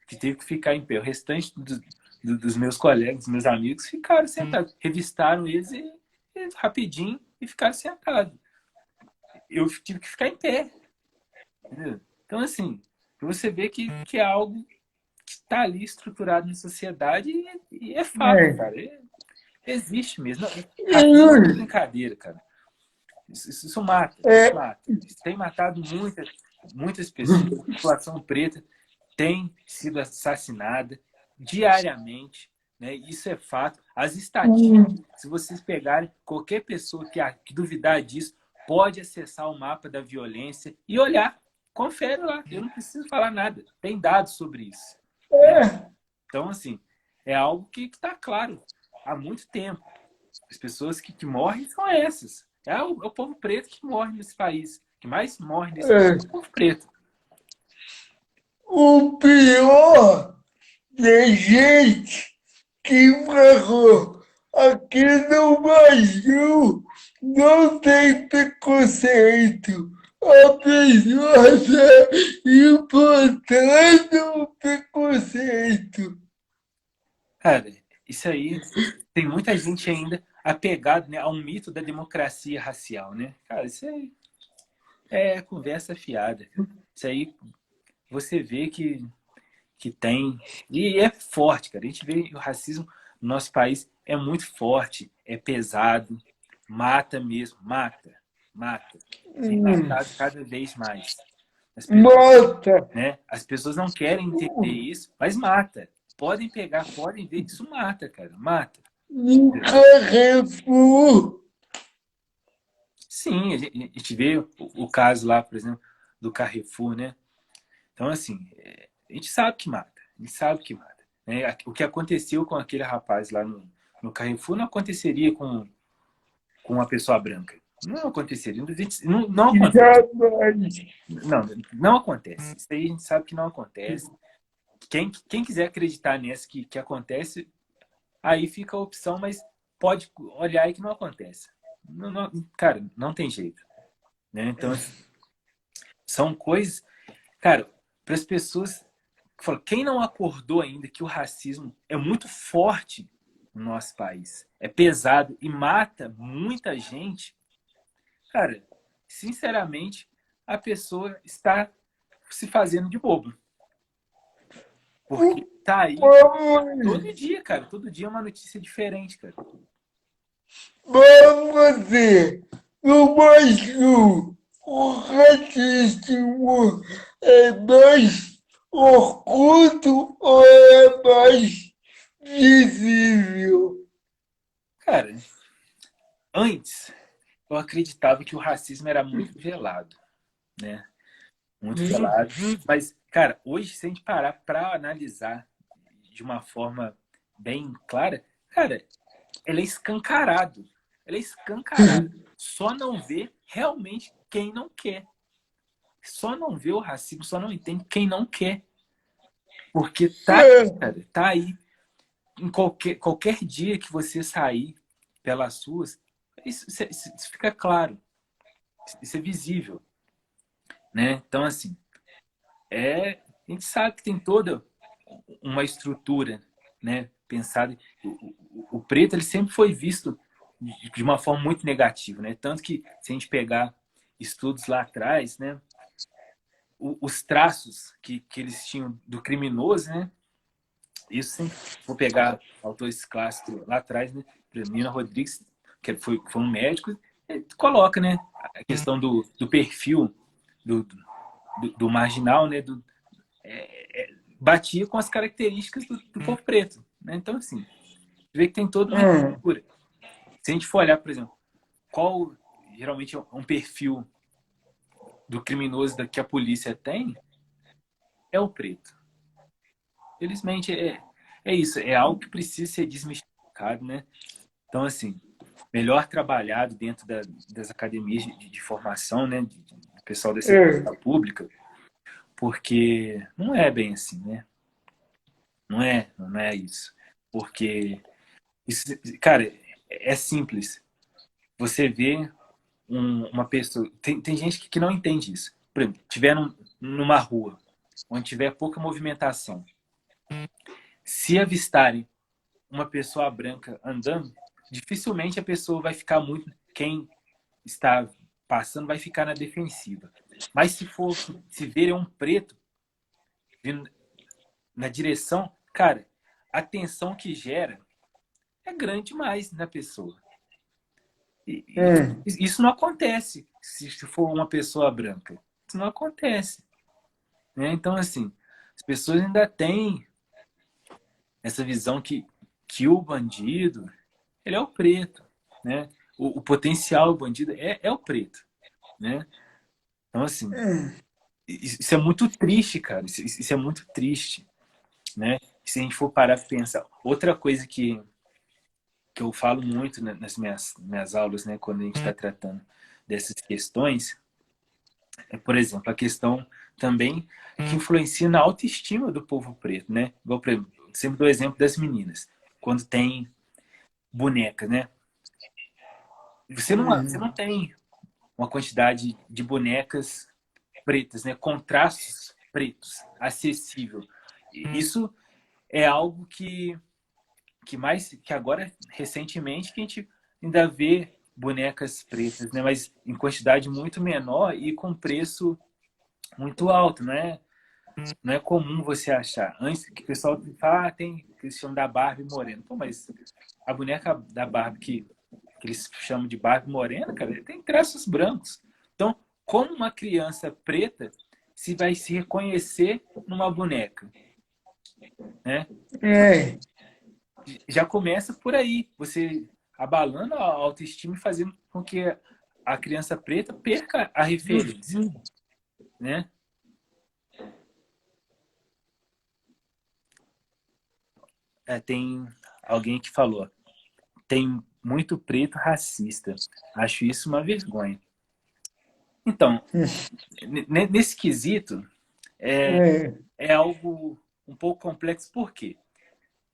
que teve que ficar em pé. O restante dos meus colegas, dos meus amigos, ficaram sentados. Revistaram eles rapidinho e ficaram sentados. Eu tive que ficar em pé. Entendeu? Então, assim, você vê que é algo que está ali estruturado na sociedade e é fato, cara. Existe mesmo. Racismo não é brincadeira, cara. Isso mata, isso mata. Isso tem matado muitas pessoas. A população preta tem sido assassinada diariamente, né? Isso é fato. As estatísticas, se vocês pegarem qualquer pessoa que duvidar disso, pode acessar o mapa da violência e olhar. Confere lá. Eu não preciso falar nada. Tem dados sobre isso. Né? Então, assim, é algo que está claro há muito tempo. As pessoas que morrem são essas. É o povo preto que morre nesse país. Que mais morre nesse país é o povo preto. O pior é gente que morreu aqui no Brasil não tem preconceito. Apesar de importante o preconceito. Cara, isso aí tem muita gente ainda apegada, né, a um mito da democracia racial, né? Cara, isso aí é conversa fiada. Isso aí você vê que tem. E é forte, cara. A gente vê o racismo no nosso país é muito forte, é pesado, mata mesmo, mata. Tem matado cada vez mais. As pessoas não querem entender isso, mas mata. Podem pegar, podem ver, isso mata, cara. Mata. Carrefour. Sim, a gente vê o caso lá, por exemplo, do Carrefour, né? Então, assim, a gente sabe que mata. A gente sabe que mata. Né? O que aconteceu com aquele rapaz lá no Carrefour não aconteceria com uma pessoa branca. Não aconteceria. Não acontece. Não acontece. Isso aí a gente sabe que não acontece. Quem quiser acreditar nessa que acontece, aí fica a opção, mas pode olhar aí que não acontece. Cara, não tem jeito. Né? Então, são coisas... Cara, para as pessoas... Quem não acordou ainda que o racismo é muito forte no nosso país, é pesado e mata muita gente, cara, sinceramente, a pessoa está se fazendo de bobo. Porque tá aí todo dia, cara. Todo dia é uma notícia diferente, cara. Mas você não acha o racismo é mais oculto ou é mais visível? Cara, antes eu acreditava que o racismo era muito velado, né? Muito velado. Mas, cara, hoje, se a gente parar para analisar de uma forma bem clara, cara, ele é escancarado. Ele é escancarado. Só não vê realmente quem não quer. Só não vê o racismo, só não entende quem não quer. Porque tá aí, É, cara, tá aí. Em qualquer dia que você sair pelas ruas, isso fica claro. Isso é visível, né? Então, assim, a gente sabe que tem toda uma estrutura, né? Pensada. O preto ele sempre foi visto de uma forma muito negativa, né? Tanto que se a gente pegar estudos lá atrás, né? Os traços que eles tinham do criminoso, né? Isso sempre vou pegar autores clássicos lá atrás, né? Nina Rodrigues, que foi um médico, coloca, né? A questão do perfil do marginal, né? Batia com as características do povo preto, né? Então, assim, vê que tem toda uma hum, estrutura. Se a gente for olhar, por exemplo, qual geralmente é um perfil do criminoso que a polícia tem, é o preto. Felizmente é isso, é algo que precisa ser desmistificado, né? Então, assim, melhor trabalhado dentro das academias de formação, né? Do pessoal da é, segurança pública, porque não é bem assim, né? Não é isso. Porque, isso, cara, é simples. Você vê uma pessoa. Tem gente que não entende isso. Por exemplo, estiver numa rua onde tiver pouca movimentação, se avistarem uma pessoa branca andando, dificilmente a pessoa vai ficar muito. Quem está passando vai ficar na defensiva. Mas se verem um preto vindo na direção, cara, a tensão que gera é grande demais na pessoa. hum, Isso não acontece se for uma pessoa branca. Isso não acontece. Né? Então, assim, as pessoas ainda têm essa visão que o bandido, ele é o preto. Né? O potencial do bandido é o preto. Né? Então, assim, hum, isso é muito triste, cara. Isso é muito triste. Né? Se a gente for parar para pensar. Outra coisa que eu falo muito nas minhas aulas, né, quando a gente está tratando dessas questões, é, por exemplo, a questão também que influencia na autoestima do povo preto, né? Igual, por exemplo, sempre dou o exemplo das meninas, quando tem boneca, né? Você não tem uma quantidade de bonecas pretas, né? Contrastes pretos, acessível. Isso é algo que agora recentemente que a gente ainda vê bonecas pretas, né? Mas em quantidade muito menor e com preço muito alto, né? Não é comum você achar. Antes que o pessoal fala, tem que eles chamam da Barbie morena. Pô, mas a boneca da Barbie que eles chamam de Barbie morena, cara, tem traços brancos. Então, como uma criança preta se vai se reconhecer numa boneca, né? é, Já começa por aí, você abalando a autoestima e fazendo com que a criança preta perca a referência, né? Tem alguém que falou, tem muito preto racista. Acho isso uma vergonha. Então, nesse quesito, é, é algo um pouco complexo, por quê?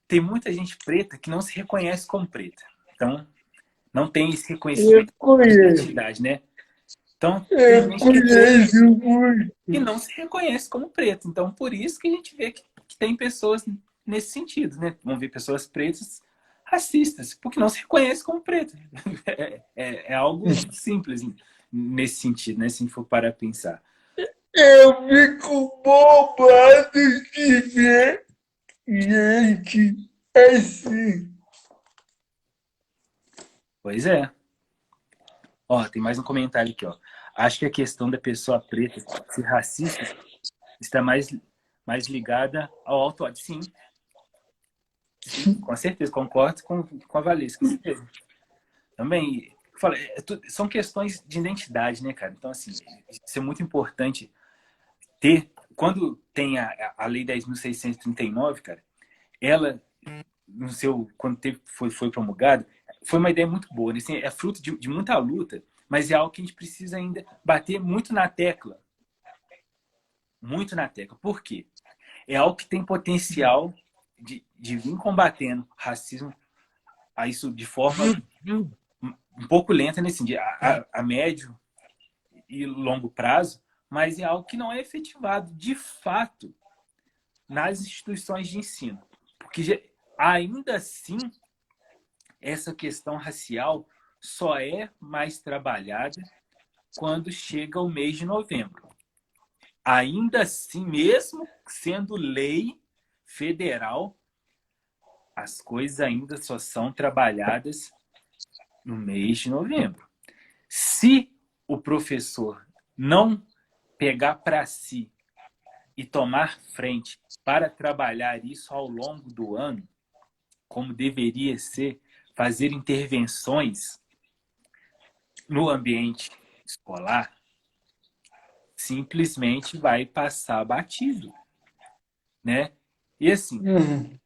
Tem muita gente preta que não se reconhece como preta. Então, não tem esse eu reconhecimento de conheço, identidade, né? Então, tem eu gente que é preta conheço muito. e não se reconhece como preto. Então, por isso que a gente vê que tem pessoas nesse sentido, né? Vão ver pessoas pretas racistas, porque não se reconhece como preto. É algo simples nesse sentido, né? Se a gente for parar a pensar. Eu fico bombado de ver gente assim. Pois é. Ó, tem mais um comentário aqui, ó. Acho que a questão da pessoa preta ser racista está mais ligada ao auto-ódio. Sim, sim, com certeza. Concordo com a Valesca. Também, são questões de identidade, né, cara? Então, assim, isso é muito importante ter. Quando tem a Lei 10.639, cara, ela, no seu, quando foi promulgada, foi uma ideia muito boa. Né? Assim, é fruto de muita luta, mas é algo que a gente precisa ainda bater muito na tecla. Muito na tecla. Por quê? É algo que tem potencial de vir combatendo racismo, a isso de forma um pouco lenta nesse sentido, a médio e longo prazo, mas é algo que não é efetivado de fato nas instituições de ensino. Porque ainda assim, essa questão racial só é mais trabalhada quando chega o mês de novembro. Ainda assim, mesmo sendo lei federal, as coisas ainda só são trabalhadas no mês de novembro. Se o professor não pegar para si e tomar frente para trabalhar isso ao longo do ano, como deveria ser, fazer intervenções no ambiente escolar, simplesmente vai passar batido, né? E assim,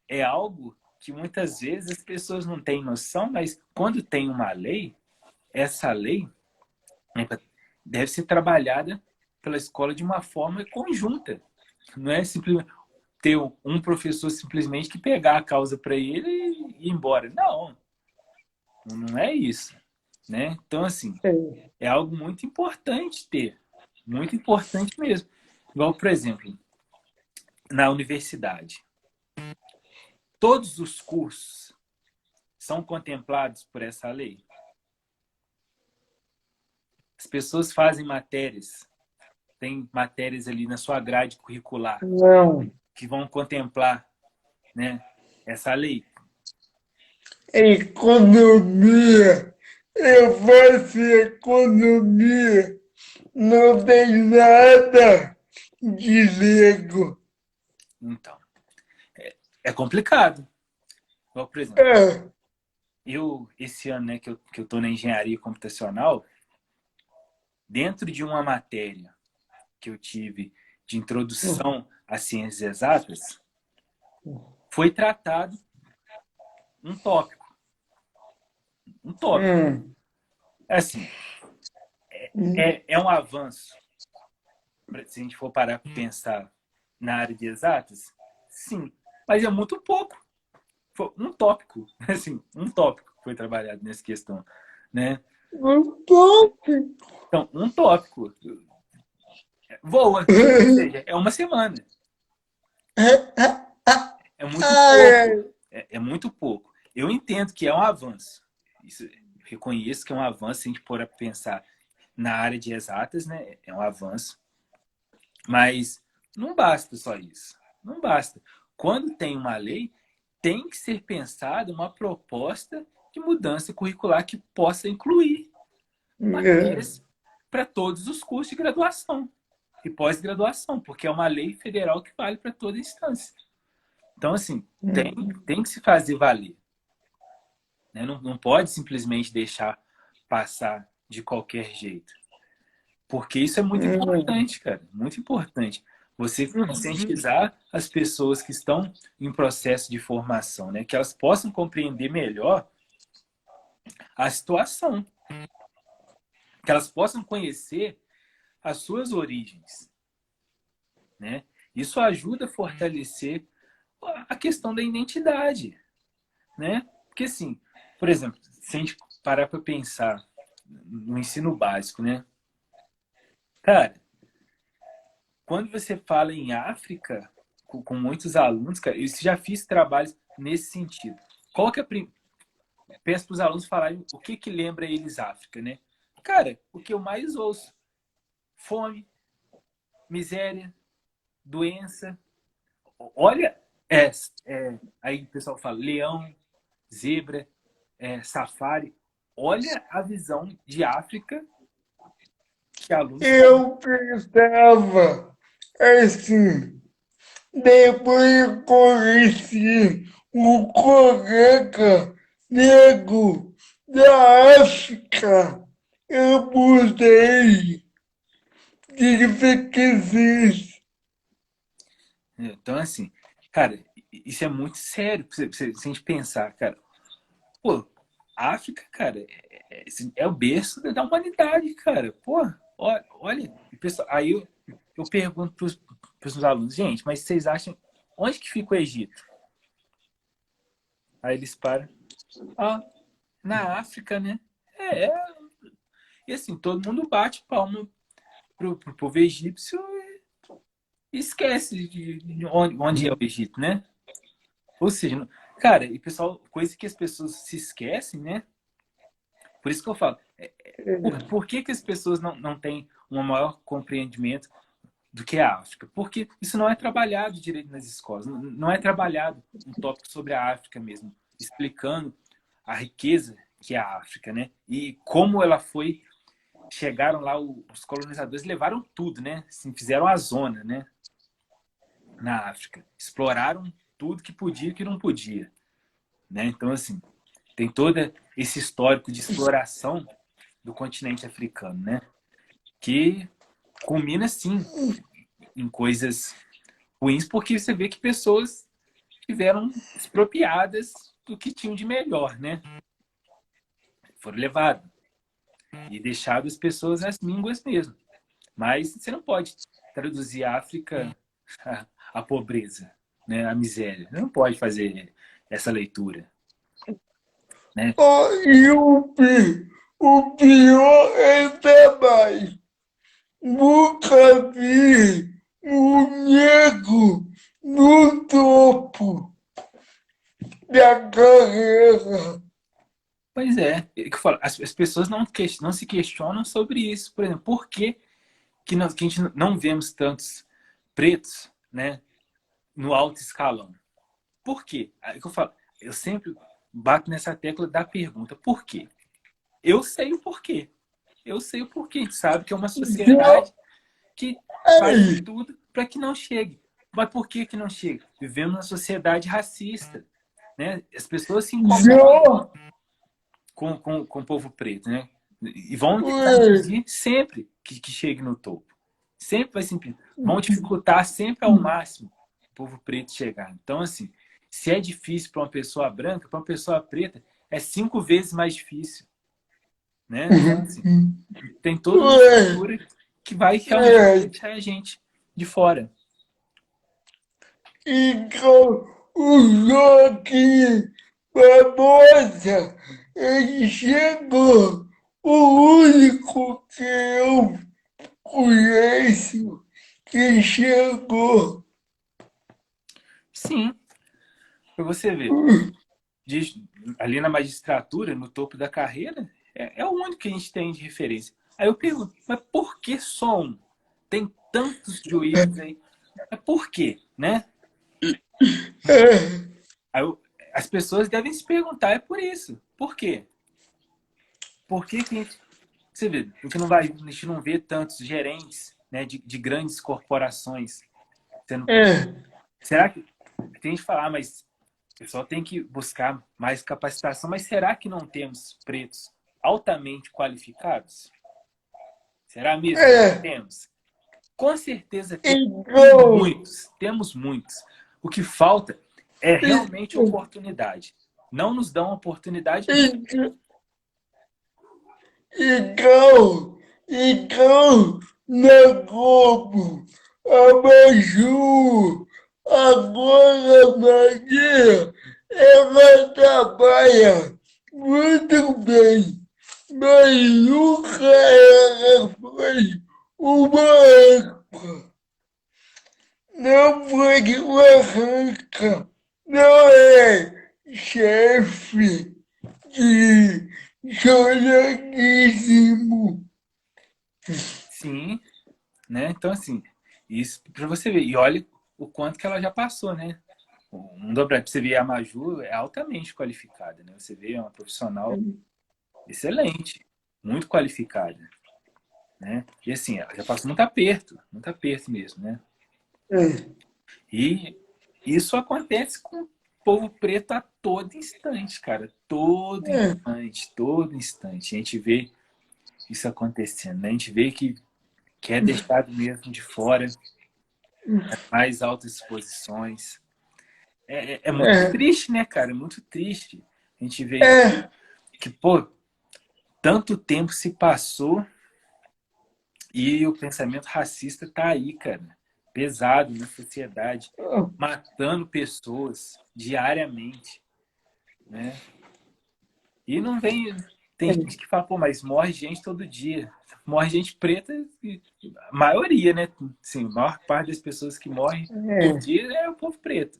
é algo que muitas vezes as pessoas não têm noção, mas quando tem uma lei, essa lei deve ser trabalhada pela escola de uma forma conjunta. Não é simplesmente ter um professor simplesmente que pegar a causa para ele e ir embora. Não, não é isso. Né? Então, assim, é algo muito importante ter. Muito importante mesmo. Igual, por exemplo, na universidade. Todos os cursos são contemplados por essa lei. As pessoas fazem matérias, tem matérias ali na sua grade curricular Não. que vão contemplar, né, essa lei. Economia. Eu faço economia. Não tem nada de Lego. Então, é complicado. Igual, por exemplo, É. esse ano, né, que eu tô na engenharia computacional, dentro de uma matéria que eu tive de introdução às ciências exatas, foi tratado um tópico. Um tópico. Assim, é um avanço. Se a gente for parar para pensar na área de exatas, sim. Mas é muito pouco. Foi um tópico. Assim, um tópico foi trabalhado nessa questão. Né? Um pouco. Então, um tópico voa. Ou seja, é uma semana. É muito pouco. É muito pouco. Eu entendo que é um avanço. Isso, reconheço que é um avanço se a gente for pensar na área de exatas, né? É um avanço. Mas não basta só isso. Não basta. Quando tem uma lei, tem que ser pensada uma proposta de mudança curricular que possa incluir matérias para todos os cursos de graduação e pós-graduação, porque é uma lei federal que vale para toda instância. Então, assim, tem que se fazer valer. Né? Não pode simplesmente deixar passar de qualquer jeito. Porque isso é muito importante, cara. Muito importante. Você conscientizar as pessoas que estão em processo de formação, né? Que elas possam compreender melhor a situação. Que elas possam conhecer as suas origens, né? Isso ajuda a fortalecer a questão da identidade, né? Porque, assim, por exemplo, se a gente parar para pensar no ensino básico, né? Cara, quando você fala em África, com muitos alunos, cara, eu já fiz trabalhos nesse sentido. Qual que é Peço para os alunos falarem o que lembra eles África, né? Cara, o que eu mais ouço: fome, miséria, doença. Olha, aí o pessoal fala leão, zebra, safari. olha a visão de África que alunos têm. Eu pensava assim, depois eu conheci um colega negro da África. Eu mudei de pesquisa. Então, assim, cara, isso é muito sério se a gente pensar, cara. Pô, a África, cara, é o berço da humanidade, cara. Pô, olha, pessoal, aí eu pergunto para os meus alunos, gente, mas vocês acham onde que fica o Egito? Aí eles param, ah, na África, né? É, e assim, todo mundo bate palma pro povo egípcio e esquece de onde é o Egito, né? Ou seja, cara, e pessoal, coisa que as pessoas se esquecem, né? Por isso que eu falo, por que as pessoas não têm um maior compreendimento do que a África? Porque isso não é trabalhado direito nas escolas, não é trabalhado um tópico sobre a África mesmo, explicando a riqueza que é a África, né? E como ela foi, chegaram lá, os colonizadores levaram tudo, né? Assim, fizeram a zona, né? Na África. Exploraram tudo que podia e que não podia, né? Então, assim, tem todo esse histórico de exploração do continente africano, né? Que culmina, sim, em coisas ruins, porque você vê que pessoas tiveram expropriadas do que tinham de melhor, né? Foram levadas e deixado as pessoas às mínguas mesmo. Mas você não pode traduzir a África à pobreza, né? À miséria. Você não pode fazer essa leitura, né? E o pior é mais. Nunca vi um negro no topo da carreira. Pois é, é que eu falo, as pessoas não se questionam sobre isso. Por exemplo, por que a gente não vemos tantos pretos, né, no alto escalão? Por quê? Aí que eu falo, eu sempre bato nessa tecla da pergunta, por quê? Eu sei o porquê. Eu sei o porquê. A gente sabe que é uma Já, sociedade que faz de ei, tudo para que não chegue. Mas por que não chega? Vivemos numa sociedade racista, né? As pessoas se incomodam já, com o povo preto, né? E vão tentar ei, impedir sempre que chegue no topo. Sempre vai se impedir. Vão dificultar sempre ao máximo o povo preto chegar. Então, assim, se é difícil para uma pessoa branca, para uma pessoa preta, é 5 vezes mais difícil, né? Então, assim, tem toda uma ei, estrutura que vai realmente ei. deixar a gente de fora. Então, o Joaquim Barbosa, ele chegou, o único que eu conheço que chegou. Sim, para você ver. Ali na magistratura, no topo da carreira, é o único que a gente tem de referência. Aí eu pergunto, mas por que só um? Tem tantos juízes aí. Mas por quê, né? É, Aí as pessoas devem se perguntar, é por isso. Por quê? Por que que a gente... Você vê, a gente não vê tantos gerentes, né, de grandes corporações sendo... é, Será que... Tem gente que fala, mas o pessoal tem que buscar mais capacitação, mas será que não temos pretos altamente qualificados? Será mesmo que não é. temos? Com certeza temos, e Então, temos muitos. O que falta é realmente oportunidade. Não nos dão oportunidade mesmo. então, então, na Globo, a Maju, agora a Maria, ela trabalha muito bem, mas nunca ela foi uma âncora. Não foi uma ranca, não é chefe de jornalismo. Sim, né? Então, assim, isso para você ver. E olha o quanto que ela já passou, né? Um dobrar, você ver a Maju é altamente qualificada, né? Você vê é uma profissional excelente, muito qualificada, né? E assim, ela já passou muito aperto mesmo, né? é, E isso acontece com o povo preto a todo instante, cara. Todo é, instante, todo instante. A gente vê isso acontecendo, né? A gente vê que é deixado mesmo de fora, mais altas exposições. É muito é, triste, né, cara? É muito triste. A gente vê é, que, pô, tanto tempo se passou e o pensamento racista tá aí, cara. Pesado na sociedade, matando pessoas diariamente, né? E não vem. Tem gente que fala, pô, mas morre gente todo dia. Morre gente preta, a maioria, né? Sim, a maior parte das pessoas que morrem por é, dia é o povo preto.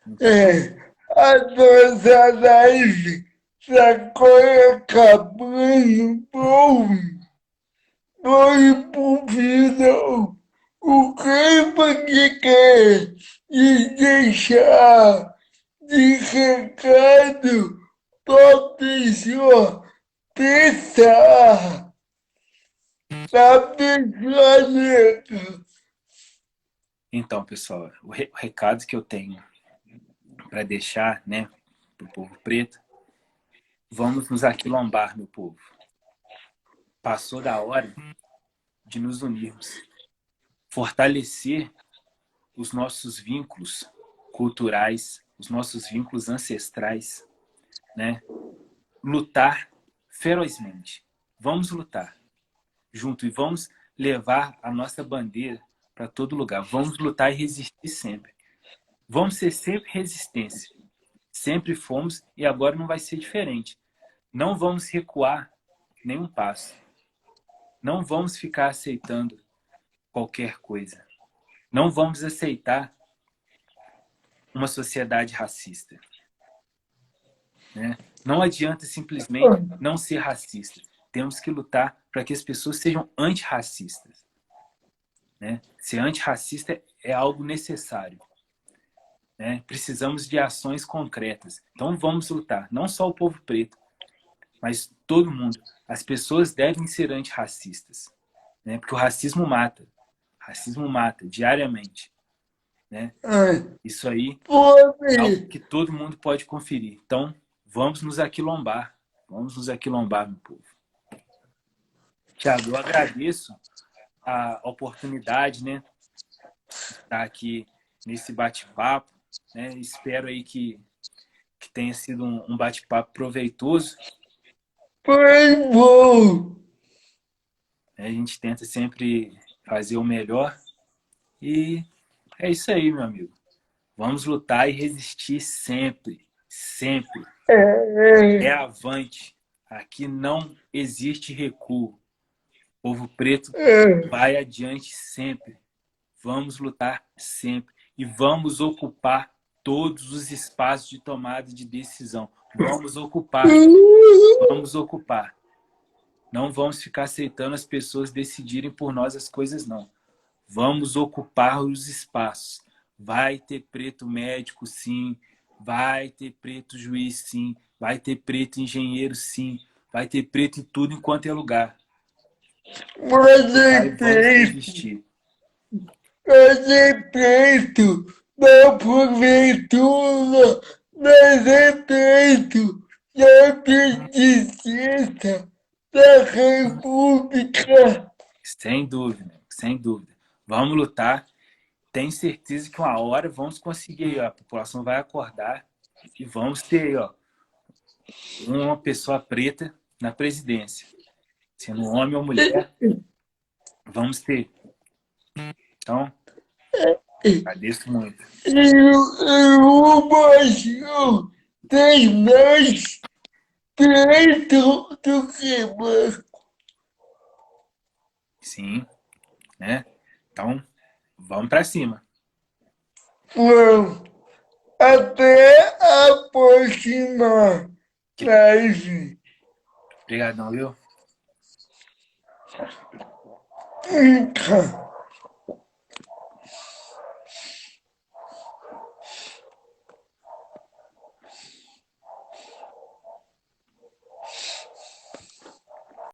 Então, é. A nossa live está acabando. Bom, foi pro final. O que você quer de deixar de recado para pessoa pensar na pessoa negra? então pessoal, o recado que eu tenho para deixar, né, para o povo preto, vamos nos aquilombar, meu povo. Passou da hora de nos unirmos, fortalecer os nossos vínculos culturais, os nossos vínculos ancestrais, né? Lutar ferozmente. Vamos lutar junto e vamos levar a nossa bandeira para todo lugar. Vamos lutar e resistir sempre. Vamos ser sempre resistência. Sempre fomos e agora não vai ser diferente. Não vamos recuar nenhum passo. Não vamos ficar aceitando qualquer coisa. Não vamos aceitar uma sociedade racista, né? Não adianta simplesmente não ser racista. Temos que lutar para que as pessoas sejam antirracistas, né? Ser antirracista é algo necessário, né? Precisamos de ações concretas. Então vamos lutar. Não só o povo preto, mas todo mundo. As pessoas devem ser antirracistas, né? Porque o racismo mata. O racismo mata diariamente, né? Ai, Isso aí é algo pode. que todo mundo pode conferir. Então, vamos nos aquilombar. Vamos nos aquilombar, meu povo. Tiago, eu agradeço a oportunidade, né, de estar aqui nesse bate-papo, né? Espero aí que tenha sido um bate-papo proveitoso. Foi bom. Né? A gente tenta sempre fazer o melhor. E é isso aí, meu amigo. Vamos lutar e resistir sempre, sempre. É É, avante. Aqui não existe recuo. O povo preto é, vai adiante sempre. Vamos lutar sempre. E vamos ocupar todos os espaços de tomada de decisão. Vamos ocupar. Vamos ocupar. Não vamos ficar aceitando as pessoas decidirem por nós as coisas, não. Vamos ocupar os espaços. Vai ter preto médico, sim. Vai ter preto juiz, sim. Vai ter preto engenheiro, sim. Vai ter preto em tudo enquanto é lugar. você Vamos preto, resistir. você preto, da porventura, mas é preto, da justiça da República. Sem dúvida, sem dúvida. Vamos lutar. Tenho certeza que uma hora vamos conseguir. Ó, a população vai acordar e vamos ter ó, uma pessoa preta na presidência. Sendo homem ou mulher, vamos ter. Então, agradeço muito. O Brasil tem mais preto do que branco. Sim, né? Então, vamos para cima. Não, até a próxima live. Obrigadão, viu? Nunca.